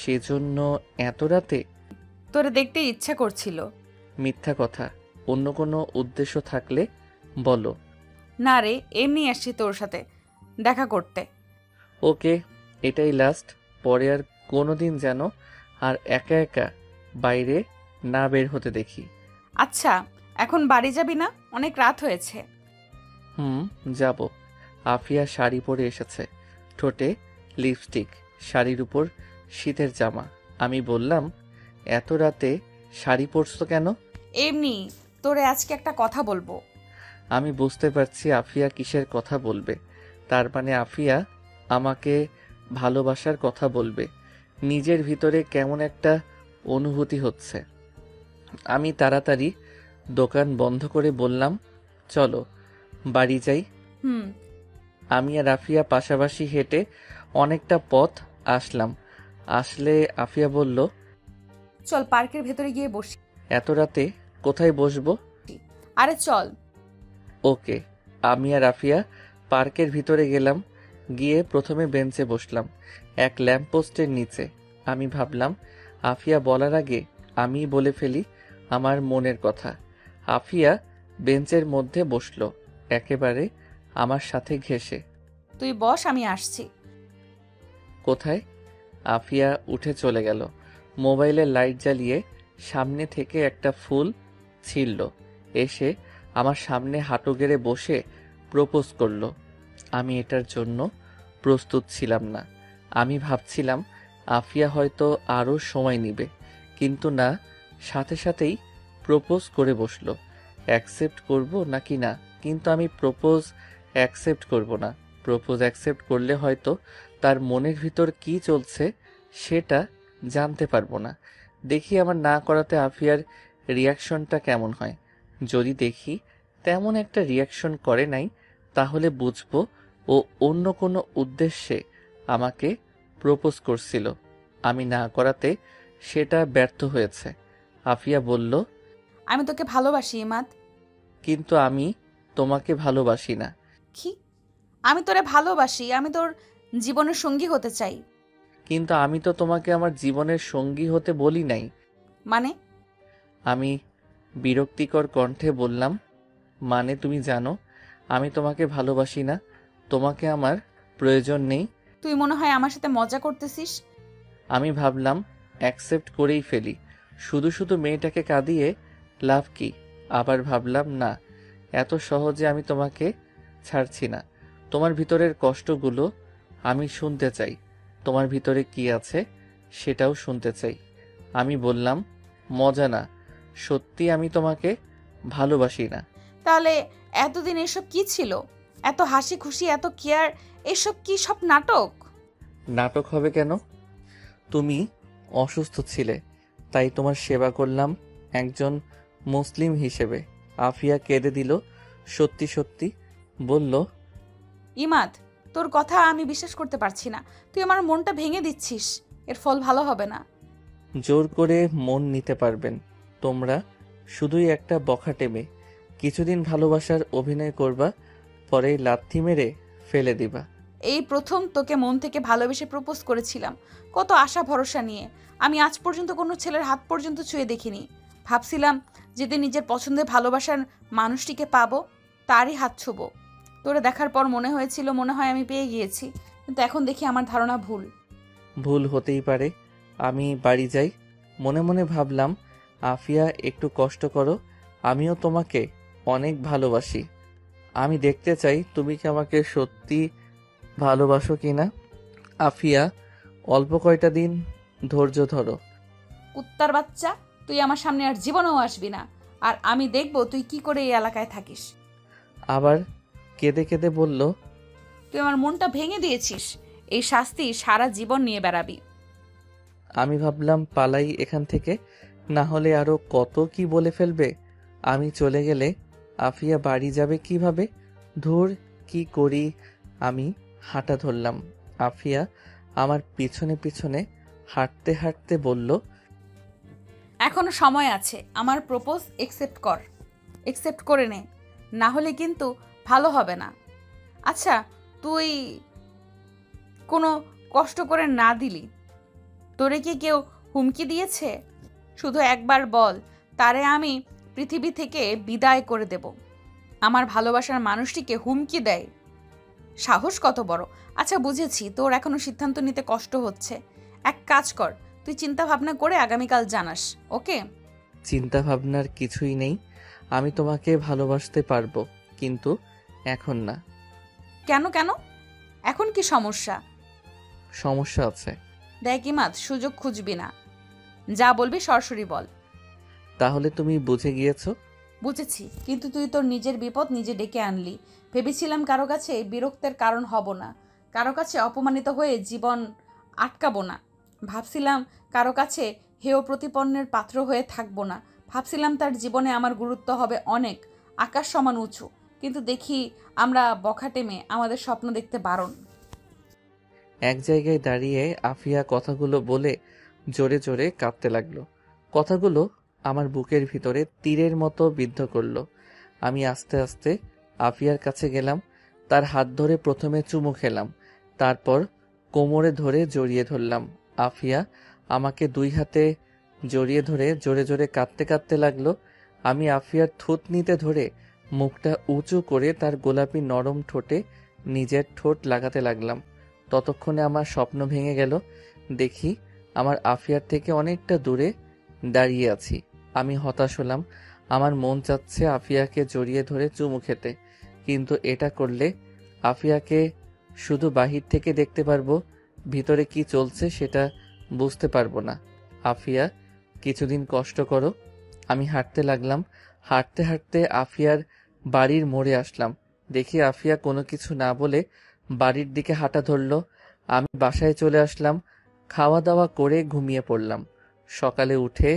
সেজন্য এত রাতে? তোরে দেখতে ইচ্ছা করছিল। মিথ্যা কথা। অন্য কোনো উদ্দেশ্য থাকলে বলো। না রে, এমনি আসছি তোর সাথে দেখা করতে। ওকে, এটাই লাস্ট। পরে আর কোনোদিন যেন আর একা একা বাইরে না বের হতে দেখি। আচ্ছা, এখন বাড়ি যাবি না? অনেক রাত হয়েছে। যাব। আফিয়া শাড়ি পরে এসেছে, ঠোঁটে লিপস্টিক, শাড়ির উপর শীতের জামা। আমি বললাম, এত রাতে শাড়ি পরছো কেন? এমনি, তোরে আজকে একটা কথা বলবো। আমি বুঝতে পারছি আফিয়া কিসের কথা বলবে। তার মানে আফিয়া আমাকে ভালোবাসার কথা বলবে। নিজের ভিতরে কেমন একটা অনুভূতি হচ্ছে। আমি তাড়াতাড়ি দোকান বন্ধ করে বললাম, চলো বাড়ি যাই। হুম। আমি আর আফিয়া পাশাপাশি হেঁটে অনেকটা পথ আসলাম। আসলে আফিয়া বলল, চল পার্কের ভেতরে গিয়ে বসি। এত রাতে কোথায় বসবো? আরে চল। ওকে। আমি আর আফিয়া পার্কের ভিতরে গেলাম। গিয়ে প্রথমে বেঞ্চে বসলাম, এক ল্যাম্পপোস্টের নিচে। আমি ভাবলাম আফিয়া বলার আগে আমি বলে ফেলি আমার মনের কথা। আফিয়া বেঞ্চের মধ্যে বসলো, একেবারে আমার সাথে ঘেঁষে। তুই বস, আমি আসছি। কোথায়? আফিয়া উঠে চলে গেল। মোবাইলের লাইট জ্বালিয়ে সামনে থেকে একটা ফুল ছিঁড়ল, এসে আমার সামনে হাঁটু গেড়ে বসে প্রপোজ করলো। আমি এটার জন্য প্রস্তুত ছিলাম না। আমি ভাবছিলাম আফিয়া হয়তো আরও সময় নেবে, কিন্তু না, সাথে সাথেই প্রপোজ করে বসলো। অ্যাকসেপ্ট করব নাকি না, কিন্তু আমি প্রপোজ অ্যাকসেপ্ট করব না। প্রপোজ অ্যাকসেপ্ট করলে হয়তো তার মনের ভিতর কি চলছে সেটা জানতে পারবো না। দেখি আমার না করাতে আফিয়ার রিয়াকশনটা কেমন হয়। যদি দেখি তেমন একটা রিয়াকশন করে নাই, তাহলে বুঝবো ও অন্য কোনো উদ্দেশ্যে আমাকে প্রপোজ করছিল। আমি না করাতে সেটা ব্যর্থ হয়েছে। আফিয়া বলল, আমি তোকে ভালোবাসি ইমাদ। কিন্তু আমি তোমাকে ভালোবাসি না। কি? আমি তোরে ভালোবাসি, আমি তোর জীবনের সঙ্গী হতে চাই। কিন্তু আমি তো তোমাকে আমার জীবনের সঙ্গী হতে বলি নাই। মানে? আমি বিরক্তিকর কণ্ঠে বললাম, মানে তুমি জানো আমি তোমাকে ভালোবাসি না, তোমাকে আমার প্রয়োজন নেই। তুই মনে হয় আমার সাথে মজা করতেছিস। আমি ভাবলাম অ্যাকসেপ্ট করেই ফেলি, শুধু শুধু মেয়েটাকে কাঁদিয়ে লাভ কি। আবার ভাবলাম না, এত সহজে আমি তোমাকে ছাড়ছি না। তোমার ভিতরের কষ্টগুলো আমি শুনতে চাই, তোমার ভিতরে কি আছে সেটাও শুনতে চাই। আমি বললাম, মজা না, সত্যি আমি তোমাকে ভালোবাসি না। তাহলে এতদিন এসব কি ছিল? এত হাসি খুশি, এত কেয়ার, এসব কি সব নাটক? নাটক হবে কেন? তুমি অসুস্থ ছিলে, তাই তোমার সেবা করলাম একজন মুসলিম হিসেবে। আফিয়া কেঁদে দিল, সত্যি সত্যি বলল, ইমাদ, তোর কথা আমি বিশ্বাস করতে পারছি না। তুই আমার মনটা ভেঙে দিচ্ছিস, এর ফল ভালো হবে না। জোর করে মন নিতে পারবেন তোমরা? শুধুই একটা বখাটে মেয়ে। কিছুদিন ভালোবাসার অভিনয় করবা, পরে লাথি মেরে ফেলে দিবা। এই প্রথম তোকে মন থেকে ভালোবেসে প্রপোজ করেছিলাম, কত আশা ভরসা নিয়ে। আমি আজ পর্যন্ত কোনো ছেলের হাত পর্যন্ত ছুঁয়ে দেখিনি। ভাবছিলাম যেদিন নিজের পছন্দের ভালোবাসার মানুষটিকে পাবো, তারই হাত ছোবো। তোরে দেখার পর মনে হয়েছিল মনে হয় আমি পেয়ে গিয়েছি, কিন্তু এখন দেখি আমার ধারণা ভুল। ভুল হতেই পারে। আমি বাড়ি যাই। মনে মনে ভাবলাম, আফিয়া একটু কষ্ট করো, আমিও তোমাকে অনেক ভালোবাসি। আমি দেখতে চাই তুমি কি আমাকে সত্যি ভালোবাসো কিনা। আফিয়া, অল্প কয়টা দিন ধৈর্য ধরো। কুত্তার বাচ্চা, তুই আমার সামনে আর জীবনেও আসবি না, আর আমি দেখব তুই কি করে এই এলাকায় থাকিস। আবার কেঁদে কেঁদে বলল, তুই আমার মনটা ভেঙে দিয়েছিস, এই শাস্তি সারা জীবন নিয়ে বেড়াবি। আমি ভাবলাম পালাই এখান থেকে, না হলে আরো কত কি বলে ফেলবে। আমি চলে গেলে আফিয়া বাড়ি যাবে কিভাবে? ধুর, কি করি। আমি হাঁটা ধরলাম। আফিয়া আমার পিছনে পিছনে হাঁটতে হাঁটতে বলল, এখনো সময় আছে, আমার প্রপোজ একসেপ্ট করে নে, না হলে কিন্তু ভালো হবে না। আচ্ছা, তুই কোনো কষ্ট করে না দিলি, তোরে কি কেউ হুমকি দিয়েছে? শুধু একবার বল, তারে আমি পৃথিবী থেকে বিদায় করে দেব। আমার ভালোবাসার মানুষটিকে হুমকি দেয়, সাহস কত বড়! আচ্ছা বুঝেছি, তোর এখনো সিদ্ধান্ত নিতে কষ্ট হচ্ছে। এক কাজ কর, তুই চিন্তা ভাবনা করে আগামীকাল জানাস, ওকে? চিন্তা ভাবনার কিছুই নেই, আমি তোমাকে ভালোবাসতে পারবো, কিন্তু এখন না। কেন কেন? এখন কি সমস্যা? সমস্যা আছে। দেখ ইমাদ, সুযোগ খুঁজবি না, যা বলবি সরাসরি বল। তাহলে তুমি বুঝে গিয়েছো? বুঝেছি, কিন্তু তুই তোর নিজের বিপদ নিজে ডেকে আনলি। ভেবেছিলাম কারো কাছে বিরক্তের কারণ হব না, কারো কাছে অপমানিত হয়ে জীবন আটকাবো না। ভাবছিলাম কারো কাছে হেয় প্রতিপন্নের পাত্র হয়ে থাকবো না। ভাবছিলাম তার জীবনে আমার গুরুত্ব হবে অনেক, আকাশ সমান উঁচু। কিন্তু দেখি আমরা বখাটে মেয়ে, আমাদের স্বপ্ন দেখতে বারণ। এক জায়গায় দাঁড়িয়ে আফিয়া কথাগুলো বলে জোরে জোরে কাঁদতে লাগলো। কথাগুলো আমার বুকের ভিতরে তীরের মতো বিদ্ধ করলো। আমি আস্তে আস্তে আফিয়ার কাছে গেলাম, তার হাত ধরে প্রথমে চুমু খেলাম, তারপর কোমরে ধরে জড়িয়ে ধরলাম। আফিয়া আমাকে দুই হাতে জড়িয়ে ধরে জোরে জোরে কাঁদতে কাঁদতে লাগলো। আমি আফিয়ার থুতনিতে ধরে মুখটা উঁচু করে তার গোলাপি নরম ঠোঁটে নিজের ঠোঁট লাগাতে লাগলাম। ততক্ষণে আমার স্বপ্ন ভেঙে গেল। দেখি আমার আফিয়ার থেকে অনেকটা দূরে দাঁড়িয়ে আছি। আমি হতাশ হলাম। আমার মন চাচ্ছে আফিয়াকে জড়িয়ে ধরে চুমু খেতে, কিন্তু এটা করলে আফিয়াকে শুধু বাহির থেকে দেখতে পারবো, ভিতরে কি চলছে সেটা বুঝতে পারবো না। আফিয়া, কিছুদিন কষ্ট করো। আমি হাঁটতে লাগলাম। হাঁটতে হাঁটতে আফিয়ার বাড়ির মোড়ে আসলাম। দেখি আফিয়া কোনো কিছু না বলে বাড়ির দিকে হাঁটা ধরলো। আমি বাসায় চলে আসলাম। খাওয়া দাওয়া করে ঘুমিয়ে পড়লাম। সকালে উঠে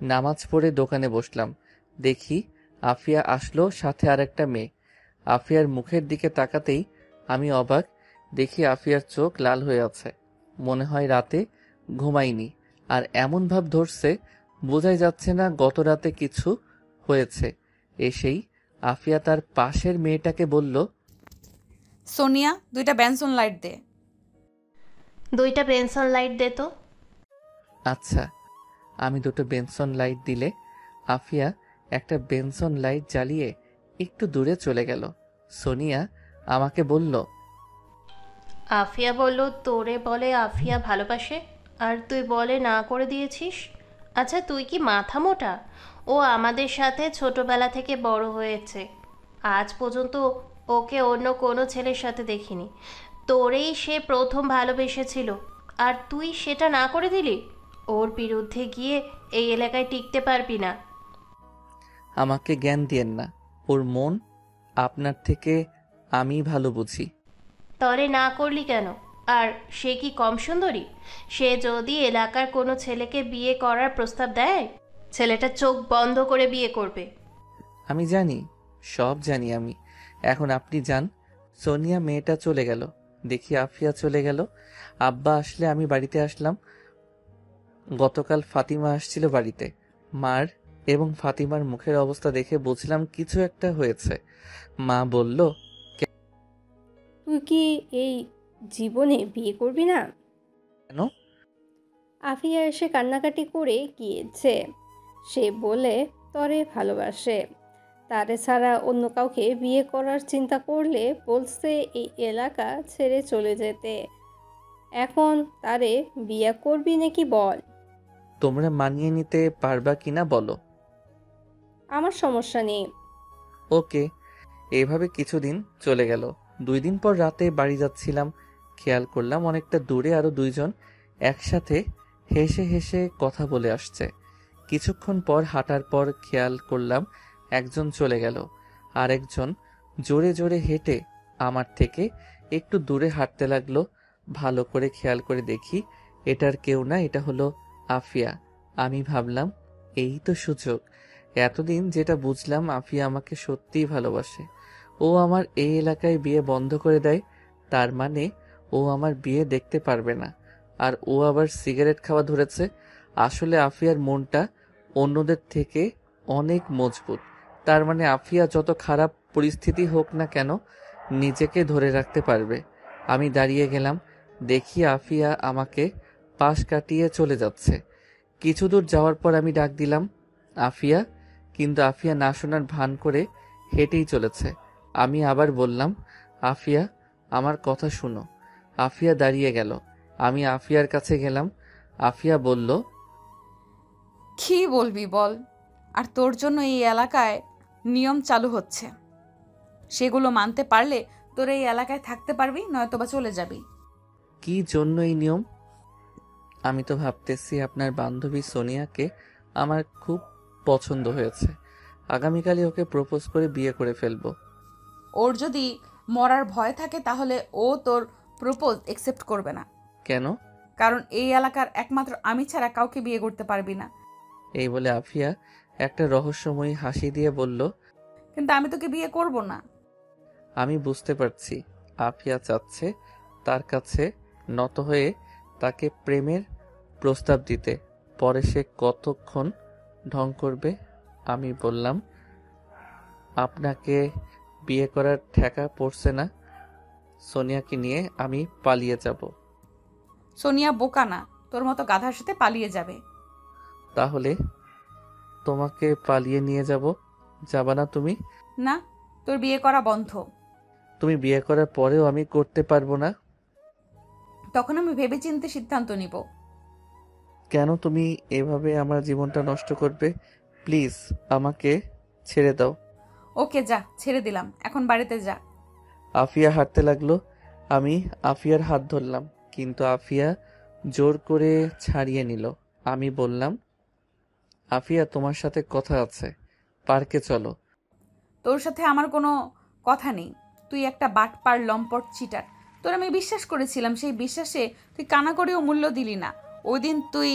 নামাজ পড়ে দোকানে বসলাম। দেখি আফিয়া আসলো, সাথে আর একটা মেয়ে। আফিয়ার মুখের দিকে তাকাতেই আমি অবাক। দেখি আফিয়ার চোখ লাল হয়ে আছে, মনে হয় রাতে ঘুমায়নি, আর এমন ভাব ধরছে বোঝাই যাচ্ছে না গত রাতে কিছু হয়েছে। এসেই আফিয়া তার পাশের মেয়েটাকে বলল, সোনিয়া, 2টা বেনসন লাইট দে। 2টা বেনসন লাইট দে তো। আচ্ছা। আমি 2টো বেনসন লাইট দিলে আফিয়া একটা বেনসন লাইট জ্বালিয়ে একটু দূরে চলে গেল। সোনিয়া আমাকে বলল, আফিয়া বলল তোরে বলে আফিয়া ভালোবাসে, আর তুই বলে না করে দিয়েছিস। আচ্ছা তুই কি মাথা মোটা? ও আমাদের সাথে ছোটবেলা থেকে বড় হয়েছে, আজ পর্যন্ত ওকে অন্য কোনো ছেলের সাথে দেখিনি। তোরেই সে প্রথম ভালোবেসেছিল, আর তুই সেটা না করে দিলি। ওর বিরুদ্ধে গিয়ে এই এলাকায় টিকতে পারবি না। আমাকে জ্ঞান দিয়েন না। ওর মন আপনার থেকে আমি ভালো বুঝি। তরে না করলি কেন? আর সে কি কম সুন্দরী? সে যদি এলাকার কোনো ছেলেকে বিয়ে করার প্রস্তাব দেয়, ছেলেটা চোখ বন্ধ করে বিয়ে করবে। আমি জানি, সব জানি আমি। এখন আপনি যান। সোনিয়া মেয়েটা চলে গেল। দেখি আফিয়া চলে গেল। আব্বা আসলে আমি বাড়িতে আসলাম। গতকাল ফাতিমা আসছিল বাড়িতে। মার এবং ফাতিমার মুখের অবস্থা দেখে বুঝলাম কিছু একটা হয়েছে। মা বলল, তুই কি এই জীবনে বিয়ে করবি না? কেন? আফিয়া এসে কান্নাকাটি করে গিয়েছে। সে বলে তরে ভালোবাসে, তারে ছাড়া অন্য কাউকে বিয়ে করার চিন্তা করলে বলছে এই এলাকা ছেড়ে চলে যেতে। এখন তারে বিয়ে করবি নাকি বল? তোমরা মানিয়ে নিতে পারবা কিনা বলো। আমার সমস্যা নেই। ওকে। এভাবে কিছুদিন চলে গেল। 2 দিন পর রাতে বাড়ি যাচ্ছিলাম, খেয়াল করলাম অনেকটা দূরে আরো 2 জন একসাথে হেসে হেসে কথা বলে আসছে। কিছুক্ষণ পর হাঁটার পর খেয়াল করলাম একজন চলে গেল, আর একজন জোরে জোরে হেঁটে আমার থেকে একটু দূরে হাঁটতে লাগলো। ভালো করে খেয়াল করে দেখি এটার কেউ না, এটা হলো আফিয়া। আমি ভাবলাম এই তো সুযোগ। এতদিন যেটা বুঝলাম আফিয়া আমাকে সত্যিই ভালোবাসে। ও আমার এই এলাকায় বিয়ে বন্ধ করে দেয়, তার মানে ও আমার বিয়ে দেখতে পারবে না। আর ও আবার সিগারেট খাওয়া ধরেছে। আসলে আফিয়ার মনটা অন্যদের থেকে অনেক মজবুত। তার মানে আফিয়া যত খারাপ পরিস্থিতি হোক না কেন নিজেকে ধরে রাখতে পারবে। আমি দাঁড়িয়ে গেলাম। দেখি আফিয়া আমাকে পাশ কাটিয়ে চলে যাচ্ছে। কিছু দূর যাওয়ার পর আমি ডাক দিলাম, আফিয়া, কিন্তু আফিয়া না শোনার ভান করে হেঁটেই চলেছে। আমি আবার বললাম, আফিয়া, আমার কথা শুনো। আফিয়া দাঁড়িয়ে গেল। আমি আফিয়ার কাছে গেলাম। আফিয়া বলল, কি বলবি বল? আর তোর জন্য এই এলাকায় নিয়ম চালু হচ্ছে, সেগুলো মানতে পারলে তোর এই এলাকায় থাকতে পারবি, নয়তোবা চলে যাবি। কি জন্য এই নিয়ম? আমি তো ভাবতেছি আপনার বান্ধবী সোনিয়াকে আমার খুব পছন্দ হয়েছে। আগামীকালই ওকে প্রপোজ করে বিয়ে করে ফেলবো। ওর যদি মরার ভয় থাকে তাহলে ও তোর প্রপোজ একসেপ্ট করবে না। কেন? কারণ এই এলাকার একমাত্র আমি ছাড়া কাউকে বিয়ে করতে পারবি না। এই বলে আফিয়া একটা রহস্যময়ী হাসি দিয়ে বলল, কিন্তু আমি তোকে বিয়ে করব না। আমি বুঝতে পারছি আফিয়া চাচ্ছে তার কাছে নত হয়ে তাকে প্রেমের প্রস্তাব দিতে। পরে সে কতক্ষণ ঢং করবে। আমি বললাম, আপনাকে বিয়ে করার ঠেকা পড়ছে না? সোনিয়াকে নিয়ে আমি পালিয়ে যাব। সোনিয়া বোকা না, তোর মতো গাধার সাথে পালিয়ে যাবে। তাহলে তোমাকে পালিয়ে নিয়ে যাব, যাবা না তুমি? না, তোর বিয়ে করা বন্ধ। তুমি বিয়ে করার পরেও আমি করতে পারবো না। তখন আমি ভেবেচিন্তে সিদ্ধান্ত নিব। কেন তুমি এভাবে আমার জীবনটা নষ্ট করবে? প্লিজ আমাকে ছেড়ে দাও। ওকে যা, ছেড়ে দিলাম, এখন বাড়িতে যা। আফিয়া হাঁটতে লাগলো। আমি আফিয়ার হাত ধরলাম, কিন্তু আফিয়া জোর করে ছাড়িয়ে নিল। আমি বললাম, আফিয়া তোমার সাথে কথা আছে, পার্কে চলো। তোর সাথে আমার কোনো কথা নেই। তুই একটা বাটপার, লম্পট, চিটার। তোর আমি বিশ্বাস করেছিলাম, সেই বিশ্বাসে তুই কানা করেও মূল্য দিলি না। ওই দিন তুই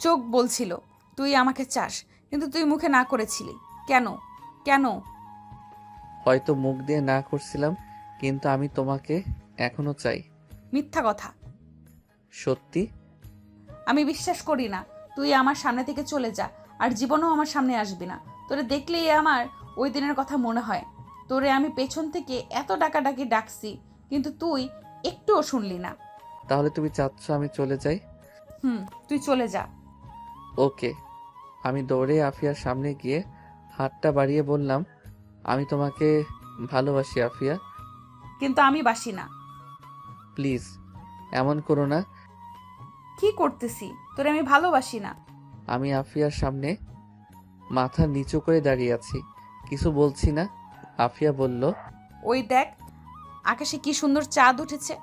চোখ বলছিল তুই আমাকে চাস, কিন্তু তুই মুখে না করেছিলি। কেন কেন? হয়তো মুখ দিয়ে না করছিলাম, কিন্তু আমি তোমাকে এখনো চাই। মিথ্যা কথা। সত্যি? আমি বিশ্বাস করি না। তুই আমার সামনে থেকে চলে যা, আর জীবনেও আমার সামনে আসবি না। তোরে দেখলেই আমার ওই দিনের কথা মনে হয়। তোরে আমি পেছন থেকে এত ডাকাডাকি ডাকছি, কিন্তু তুই একটুও শুনলি না। তাহলে তুমি চাচ্ছ আমি চলে যাই? তুই চলে যা। ওকে। আমি দৌড়ে আফিয়ার সামনে গিয়ে হাতটা বাড়িয়ে বললাম, আমি তোমাকে ভালোবাসি আফিয়া। কিন্তু আমি বাসি না। প্লিজ এমন করো না। কি করতেছি? তোরে আমি ভালোবাসি না। আমি আফিয়ার সামনে মাথা নিচু করে দাঁড়িয়ে আছি, কিছু বলছি না। আফিয়া বলল, ওই দেখ, আকাশে কি সুন্দর চাঁদ উঠেছে।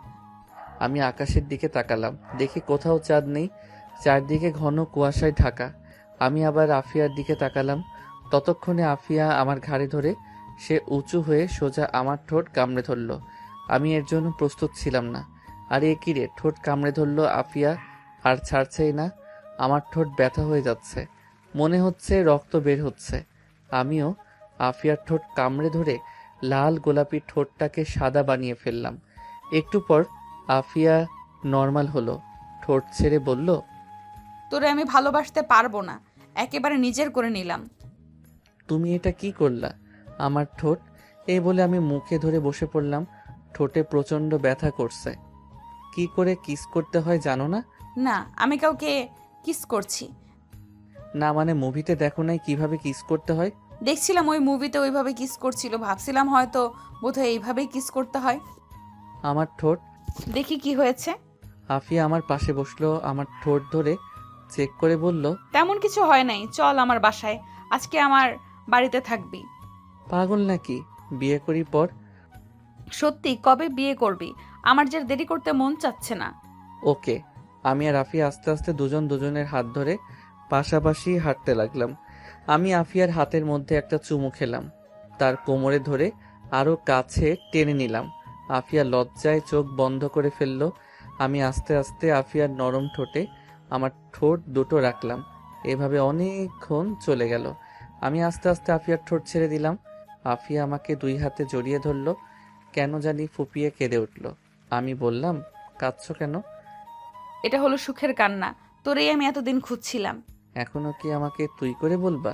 আমি আকাশের দিকে তাকালাম, দেখি কোথাও চাঁদ নেই, চারদিকে ঘন কুয়াশায় ঢাকা। আমি আবার আফিয়ার দিকে তাকালাম, ততক্ষণে আফিয়া আমার ঘাড়ে ধরে সে উঁচু হয়ে সোজা আমার ঠোঁট কামড়ে ধরল। আমি এর জন্য প্রস্তুত ছিলাম না। আর এ কি রে, ঠোঁট কামড়ে ধরল আফিয়া, আর ছাড়ছেই না। আমার ঠোঁট ব্যথা হয়ে যাচ্ছে, মনে হচ্ছে রক্ত বের হচ্ছে। আমিও আফিয়ার ঠোঁট কামড়ে ধরে লাল গোলাপি ঠোঁটটাকে সাদা বানিয়ে ফেললাম। একটু পর আফিয়া নর্মাল হলো, ঠোঁট ছেড়ে বলল, তোরে আমি ভালোবাসতে পারবো না, একেবারে নিজের করে নিলাম। তুমি এটা কি করলা? আমার ঠোঁট। এই বলে আমি মুখে ধরে বসে পড়লাম। ঠোঁটে প্রচন্ড ব্যথা করছে। কি করে কিস করতে হয় জানো না? না, আমি কাউকে কিস করছি না মানে মুভিতে দেখো নাই কিভাবে কিস করতে হয়? দেখছিলাম ওই মুভিতে ওইভাবে কিস করছিল, ভাবছিলাম হয়তো বোধহয় এইভাবেই কিস করতে হয়। আমার ঠোঁট। দেখি কি হয়েছে। আফিয়া আমার পাশে বসলো, আমার ঠোঁট ধরে চেক করে বলল, তেমন কিছু হয় নাই, চল আমার বাসায়, আজকে আমার বাড়িতে থাকবি। পাগল নাকি? বিয়ে করি পর। সত্যি? কবে বিয়ে করবি? আমার যে দেরি করতে মন চাচ্ছে না। ওকে। আমি আর আফিয়া আস্তে আস্তে দুজন দুজনের হাত ধরে পাশাপাশি হাঁটতে লাগলাম। আমি আফিয়ার হাতের মধ্যে একটা চুমু খেলাম, তার কোমরে ধরে আরো কাছে টেনে নিলাম। আফিয়া লজ্জায় চোখ বন্ধ করে ফেলল। আমি আস্তে আস্তে আফিয়ার নরম ঠোঁটে আমার ঠোঁট দুটো রাখলাম। এভাবে অনেকক্ষণ চলে গেল। আমি আস্তে আস্তে আফিয়ার ঠোঁট ছেড়ে দিলাম। আফিয়া আমাকে দুই হাতে জড়িয়ে ধরল, কেন জানি ফুপিয়ে কেঁদে উঠল। আমি বললাম, কাঁদছো কেন? এটা হলো সুখের কান্না, তোরেই আমি এতদিন খুঁজছিলাম। এখনো কি আমাকে তুই করে বলবা?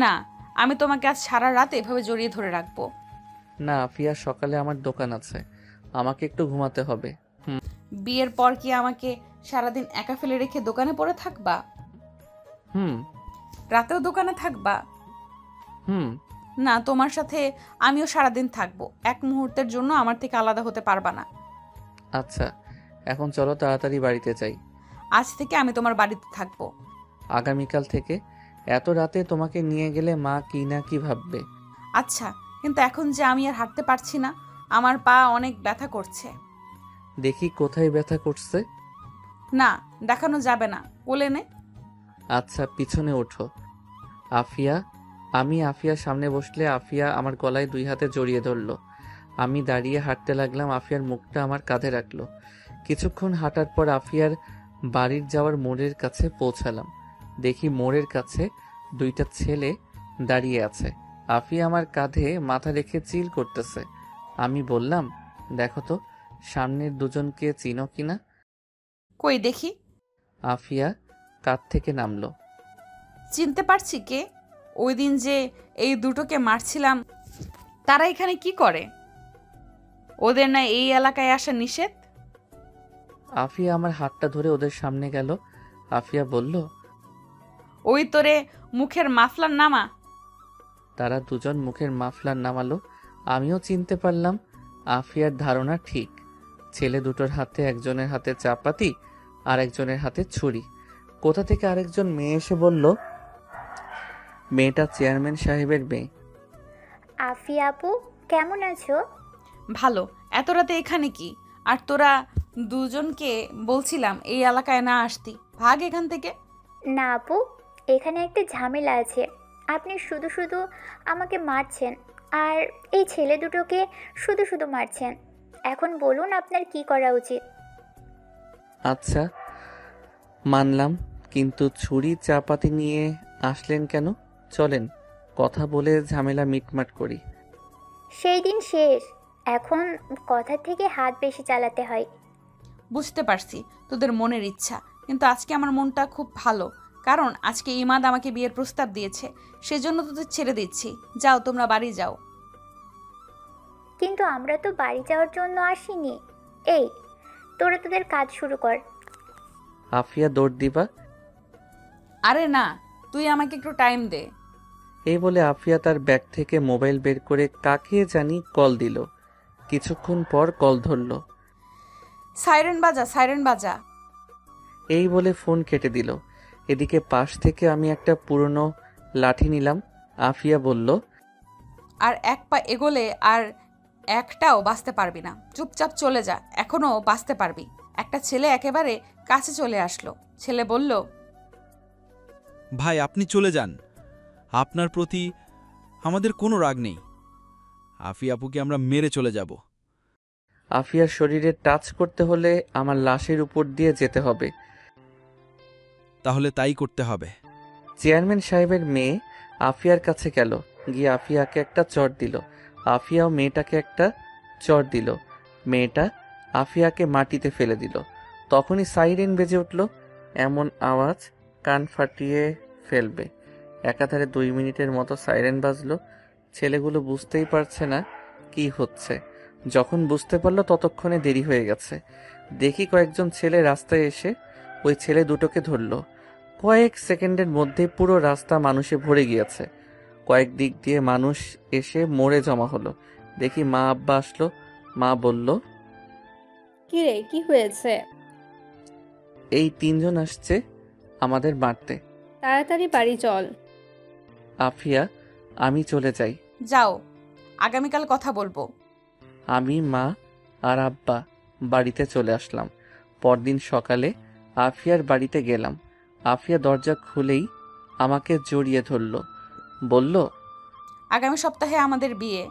না, আমি তোমাকে আজ সারা রাত এভাবে জড়িয়ে ধরে রাখবো। না আফিয়া, সকালে আমার দোকান আছে, আমাকে একটু ঘুমাতে হবে। বিয়ের পর কি আমাকে সারাদিন একা ফেলে রেখে দোকানে পড়ে থাকবা? রাতেও দোকানে থাকবা? না, তোমার সাথে আমিও সারাদিন থাকবো, এক মুহূর্তের জন্য আমার থেকে আলাদা হতে পারবা না। আচ্ছা, এখন চলো তাড়াতাড়ি বাড়িতে যাই। আজ থেকে আমি তোমার বাড়িতে থাকবো। আগামীকাল থেকে? এত রাতে তোমাকে নিয়ে গেলে মা কি না কি ভাববে। আচ্ছা, কিন্তু এখন যে আমি আর হাঁটতে পারছি না, আমার পা অনেক ব্যথা করছে। দেখি কোথায় ব্যথা করছে। না, দেখানো যাবে না, কোলে নে। আচ্ছা, পিছনে ওঠো। আফিয়া আমি আফিয়ার সামনে বসলে আফিয়া আমার গলায় 2 হাতে জড়িয়ে ধরলো। আমি দাঁড়িয়ে হাঁটতে লাগলাম, আফিয়ার মুখটা আমার কাঁধে রাখলো। কিছুক্ষণ হাঁটার পর আফিয়ার বাড়ির যাওয়ার মোড়ের কাছে পৌঁছালাম। দেখি মোড়ের কাছে 2টা ছেলে দাঁড়িয়ে আছে। আফিয়া আমার কাঁধে মাথা রেখে চিল করতেছে। আমি বললাম, দেখো তো সামনের দুজনকে চিনো কিনা। কই দেখি। আফিয়া কাঁধ থেকে নামলো। চিনতে পারছি কে? ওই দিন যে এই দুটোকে মারছিলাম, তারা এখানে কি করে? ওদের না এই এলাকায় আসা নিষেধ? আফিয়া আমার হাতটা ধরে ওদের সামনে গেল। আফিয়া বলল, ওই তোরে মুখের মাফলার নামা। তারা দুজন মুখের মাফলার নামালো। আমিও চিনতে পারলাম আফিয়ার ধারণা ঠিক। ছেলে দুটোর হাতে, একজনের হাতে চাপাতি আর একজনের হাতে ছুরি। কোথা থেকে আরেকজন মেয়ে এসে বলল, মেয়েটা চেয়ারম্যান সাহেবের মেয়ে। আফিয়া আপু কেমন আছো? ভালো। এত রাতে এখানে কি? আর তোরা দুজনকে বলছিলাম এই এলাকায় না আসতি, ভাগ এখান থেকে। না আপু, এখানে একটা ঝামেলা আছে। আপনি শুধু শুধু আমাকে মারছেন আর এই ছেলে দুটোকে শুধু শুধু মারছেন। এখন বলুন আপনার কি করা উচিত। আচ্ছা মানলাম, কিন্তু ছুরি চাপাতি নিয়ে আসলেন কেন? চলেন কথা বলে ঝামেলা মিটমাট করি। সেই দিন শেষ, এখন কথা থেকে হাত বেশি চালাতে হয়। বুঝতে পারছি তোদের মনের ইচ্ছা, কিন্তু আজকে আমার মনটা খুব ভালো, কারণ আজকে ইমাদ আমাকে বিয়ের প্রস্তাব দিয়েছে। সেজন্য তোদের ছেড়ে দিচ্ছি। যাও, তোমরা বাড়ি যাও। কিন্তু আমরা তো বাড়ি যাওয়ার জন্য আসিনি। এই তোরা তোদের কাজ শুরু কর। আফিয়া দৌড় দিবা। আরে না, তুই আমাকে একটু টাইম দে। এই বলে আফিয়া তার ব্যাগ থেকে মোবাইল বের করে কাকে জানি কল দিল। কিছুক্ষণ পর কল ধরল। সাইরেন বাজা, সাইরেন বাজা। এই বলে ফোন কেটে দিল। এদিকে পাশ থেকে আমি একটা পুরনো লাঠি নিলাম। আফিয়া বলল, আর এক পা এগোলে আর একটাও বাঁচতে পারবি না। চুপচাপ চলে যা, এখনো বাঁচতে পারবি। একটা ছেলে একেবারে কাছে চলে আসলো। ছেলে বলল, ভাই আপনি চলে যান, আপনার প্রতি আমাদের কোনো রাগ নেই। আফিয়া আপুকে আমরা মেরে চলে যাব। আফিয়ার শরীরে টাচ করতে হলে আমার লাশের উপর দিয়ে যেতে হবে। তাহলে তাই করতে হবে। চেয়ারম্যান সাহেবের মেয়ে আফিয়ার কাছে গেল, গিয়ে আফিয়াকে একটা চড় দিল। আফিয়াও মেয়েটাকে একটা চড় দিল। মেয়েটা আফিয়াকে মাটিতে ফেলে দিল। তখনই সাইরেন বেজে উঠল। এমন আওয়াজ কান ফাটিয়ে ফেলবে। একাধারে 2 মিনিটের মতো সাইরেন বাজলো। ছেলেগুলো বুঝতেই পারছে না কি হচ্ছে। যখন বুঝতে পারলো ততক্ষণে দেরি হয়ে গেছে। দেখি কয়েকজন ছেলে রাস্তায় এসে ওই ছেলে দুটোকে ধরল। কয়েক সেকেন্ডের মধ্যে পুরো রাস্তা মানুষে ভরে গিয়েছে। কয়েক দিক দিয়ে মানুষ এসে মোড়ে জমা হলো। দেখি মা আব্বা আসলো। মা বলল, কিরে কি হয়েছে? এই 3 জন আসছে আমাদের মারতে। তাড়াতাড়ি বাড়ি চল। আফিয়া, আমি চলে যাই। যাও, আগামীকাল কথা বলবো। আমি, মা আর আব্বা বাড়িতে চলে আসলাম। পরদিন সকালে আফিয়ার বাড়িতে গেলাম। আফিয়া দরজা খুলেই আমাকে জড়িয়ে ধরল। বলল, আগামী সপ্তাহে আমাদের বিয়ে।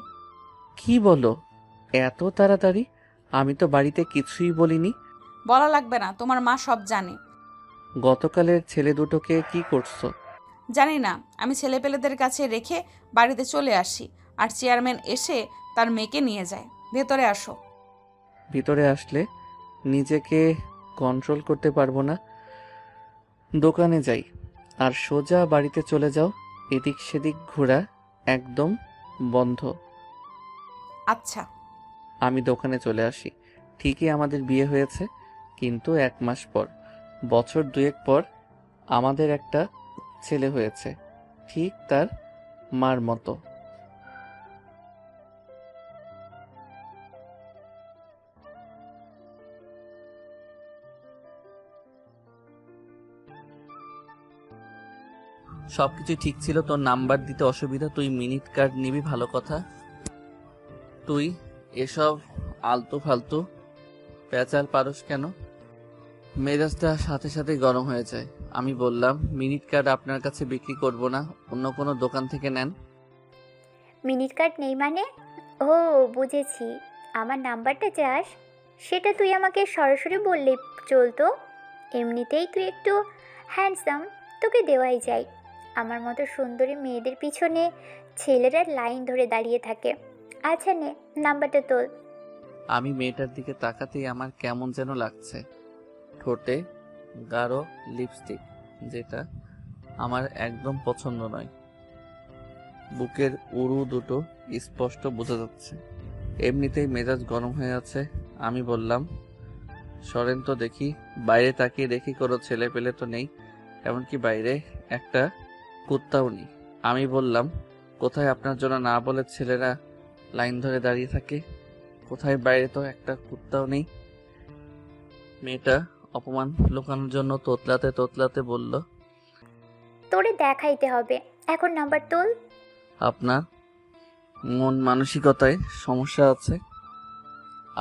কি বলো এত তাড়াতাড়ি? আমি তো বাড়িতে কিছুই বলিনি। বলা লাগবে না, তোমার মা সব জানে। গতকালের ছেলে দুটোকে কি করছো? জানি না, আমি ছেলেপেলেদের কাছে রেখে বাড়িতে চলে আসি, আর চেয়ারম্যান এসে তার মেয়েকে নিয়ে যায়। ভেতরে আসো। ভিতরে আসলে নিজেকে কন্ট্রোল করতে পারবো না। দোকানে যাই আর সোজা বাড়িতে চলে যাও। এদিক সেদিক ঘোরা একদম বন্ধ। আচ্ছা। আমি দোকানে চলে আসি। ঠিকই আমাদের বিয়ে হয়েছে, কিন্তু 1 মাস পর, বছর 2 পর আমাদের একটা ছেলে হয়েছে, ঠিক তার মার মতো। সবকিছু ঠিক ছিল, তোর নাম্বার দিতে অসুবিধা, তুই মিনিট কার্ড নিবি, ভালো কথা। তুই এসব আলতু ফালতু প্যাচাল পারস কেন? মেজাজটা সাথে সাথে গরম হয়ে যায়। আমি বললাম, মিনিট কার্ড আপনার কাছে বিক্রি করব না, অন্য কোনো দোকান থেকে নেন। মিনিট কার্ড নেই মানে? ও বুঝেছি, আমার নাম্বারটা চাস? সেটা তুই আমাকে সরাসরি বললেই চলতো। এমনিতেই তুই একটু হ্যান্ডসাম, তোকে দেওয়াই যায়। আমার মতো সুন্দরী মেয়েদের পিছনে ছেলেরা লাইন ধরে দাঁড়িয়ে থাকে। আচ্ছা নে, নাম্বারটা তোল। আমি মেয়েটার দিকে তাকাতেই আমার কেমন যেন লাগছে। ঠোঁটে গাঢ় লিপস্টিক, যেটা আমার একদম পছন্দ নয়। বুকের উরু দুটো স্পষ্ট বোঝা যাচ্ছে। এমনিতেই মেজাজ গরম হয়ে আছে। আমি বললাম, সরেন তো দেখি। বাইরে তাকিয়ে দেখি কোনো ছেলে পেলে তো নেই, এমনকি বাইরে একটা কুত্তাও নেই। আমি বললাম, কোথায় আপনার জন্য না বলে ছেলেরা লাইন ধরে দাঁড়িয়ে থাকে? কোথায়? বাইরে তো একটা কুত্তাও নেই। মেয়েটা অপমান লুকানোর জন্য তোতলাতে তোতলাতে বলল, তোরে দেখাইতে হবে, এখন নাম্বার তোল। আপনার মন মানসিকতায় সমস্যা আছে।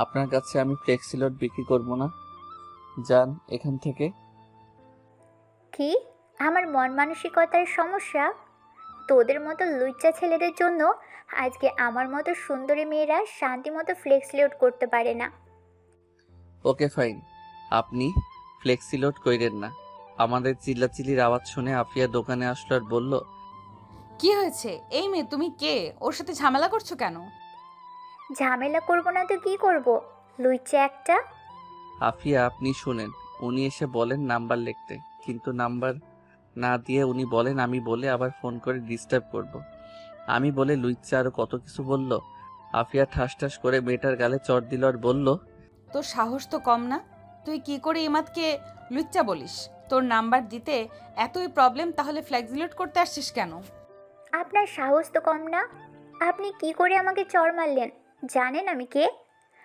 আপনার কাছে আমি ফ্লেক্সিলোড বিক্রি করব না, যান এখান থেকে। কি? আমার মন মানসিকতার সমস্যা? তোদের মতো লুচ্চা ছেলেদের জন্য আজকে আমার মতো সুন্দরী মেয়েরা শান্তি মতো ফ্লেক্স লোড করতে পারে না। ওকে ফাইন, আপনি ফ্লেক্সিলোড কইরেন না। আমাদের চিল্লাচিল্লির আওয়াজ শুনে আফিয়া দোকানে আসলো আর বলল, কি হয়েছে? এই মেয়ে তুমি কে? ওর সাথে ঝামেলা করছো কেন? ঝামেলা করব না তো কি করব, লুচ্চা একটা। আফিয়া আপনি শুনেন, উনি এসে বলেন নাম্বার লিখতে, কিন্তু নাম্বার না দিয়ে উনি বলেন আমি বলে আবার ফোন করে ডিস্টার্ব করব। আমি বলে লুইচ্চা আরো কত কিছু বলল। আফিয়া ঠাস ঠাস করে মেয়েটার গালে চড় দিল আর বলল, তোর সাহস তো কম না? তুই কি করে ইমাদকে লুচ্চা বলিস? তোর নাম্বার দিতে এতই প্রবলেম, তাহলে ফ্লেক্সিলোড করতে আসছিস কেন? আপনার সাহস তো কম না? আপনি কি করে আমাকে চড় মারলেন? জানেন আমি কে?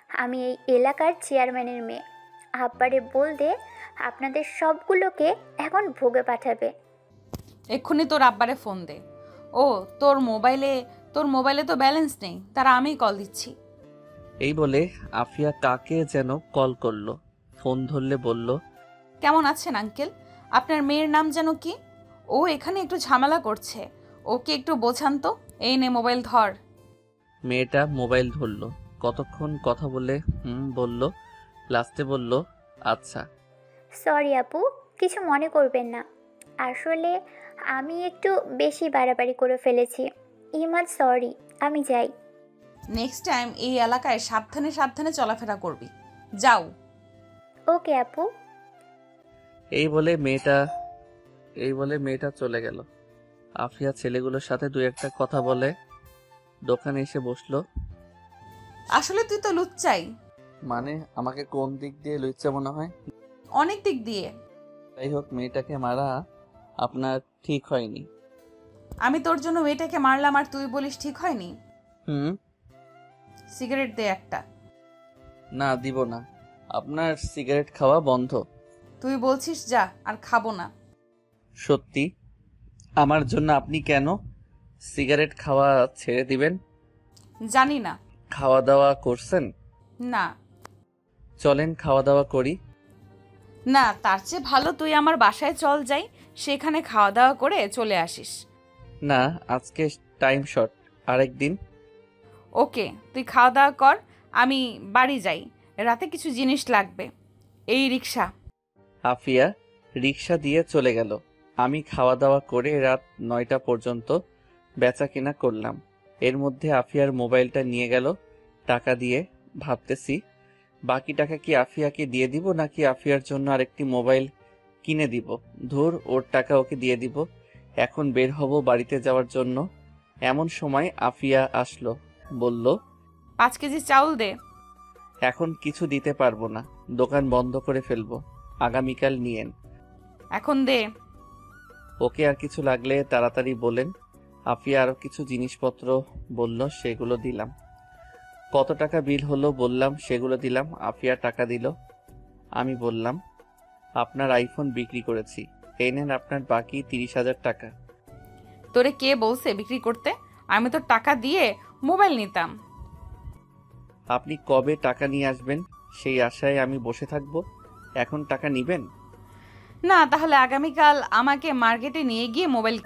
আমি এই এলাকার চেয়ারম্যানের মেয়ে। আব্বারে বলতে আপনাদের সবগুলোকে এখন ভোগে পাঠাবে। এক্ষুনি তোর আব্বারে ফোন দে। ও তোর মোবাইলে তো ব্যালেন্স নেই, তারা আমিই কল দিচ্ছি। এই বলে আফিয়া কাকে যেন কল করলো। ফোন ধরলে বলল, কেমন আছেন আঙ্কেল? আপনার মেয়ের নাম যেন কি? ও এখানে একটু ঝামেলা করছে, ওকে একটু বোঝান তো। এই নে মোবাইল ধর। মেয়েটা মোবাইল ধরলো, কতক্ষণ কথা বলে বলল, লাস্টে বলল, আচ্ছা। সরি আপু, কিছু মনে করবেন না। আসলে আমি একটু বেশি বাড়াবাড়ি করে ফেলেছি। ইমাদ সরি, আমি যাই। নেক্সট টাইম এই এলাকায় সাবধানে সাবধানে চলাফেরা করবি। যাও। ওকে আপু। এই বলে মেয়েটা চলে গেল। আফিয়া ছেলেগুলোর সাথে দুই একটা কথা বলে দোকানে এসে বসলো। আসলে তুই তো লুচ্চাই। মানে আমাকে কোন দিক দিয়ে লুচ্চা মনে হয়? অনেক দিক দিয়ে। যাই হোক, মেয়েটাকে মারা আপনার ঠিক হয়নি। আমি তোর জন্য মেয়েটাকে মারলাম আর তুই বলিস ঠিক হয়নি? সিগারেট দে একটা। না, দিব না। আপনার সিগারেট খাওয়া বন্ধ। তুই বলছিস যা, আর খাবো না। সত্যি? আমার জন্য আপনি কেন সিগারেট খাওয়া ছেড়ে দিবেন? জানি না। খাওয়া দাওয়া করছেন? না। চলেন খাওয়া দাওয়া করি। না, তার চেয়ে ভালো তুই আমার বাসায় চল যাই, সেখানে খাওয়া দাওয়া করে চলে আসিস। না, আজকে টাইম শর্ট, আরেকদিন। ওকে, তুই খাওয়া দাওয়া কর, আমি বাড়ি যাই, রাতে কিছু জিনিস লাগবে। এই রিক্সা। আফিয়া রিক্সা দিয়ে চলে গেল। আমি খাওয়া দাওয়া করে রাত 9টা পর্যন্ত বেচা কেনা করলাম। এর মধ্যে আফিয়ার মোবাইলটা নিয়ে গেল টাকা দিয়ে। ভাবতেছি বাকি টাকা কি আফিয়াকে দিয়ে দিব নাকি আফিয়ার জন্য আরেকটি মোবাইল কিনে দিব। ধুর, ওর টাকা ওকে দিয়ে দিব। এখন বের হব বাড়িতে যাওয়ার জন্য। এমন সময় আফিয়া আসলো, বলল, 5 কেজি চাউল দে। এখন কিছু দিতে পারবো না, দোকান বন্ধ করে ফেলবো, আগামীকাল নিয়েন। এখন দে। ওকে, আর কিছু লাগলে তাড়াতাড়ি বলেন। আফিয়া আরো কিছু জিনিসপত্র বলল, সেগুলো দিলাম। কত টাকা বিল হলো বললাম, সেগুলো দিলাম। আফিয়া টাকা দিল। আমি বললাম, আপনার আইফোন বিক্রি করেছি, এই নেন আপনার বাকি 30,000 টাকা। তোরে কে বলছে বিক্রি করতে? আমি তো টাকা দিয়ে মোবাইল নিতাম। আপনি কবে টাকা নিয়ে আসবেন সেই আশায় আমি বসে থাকবো, এখন টাকা নিবেন? না তাহলে আগামীকাল আমাকে মার্কেটে নিয়ে গিয়ে মোবাইল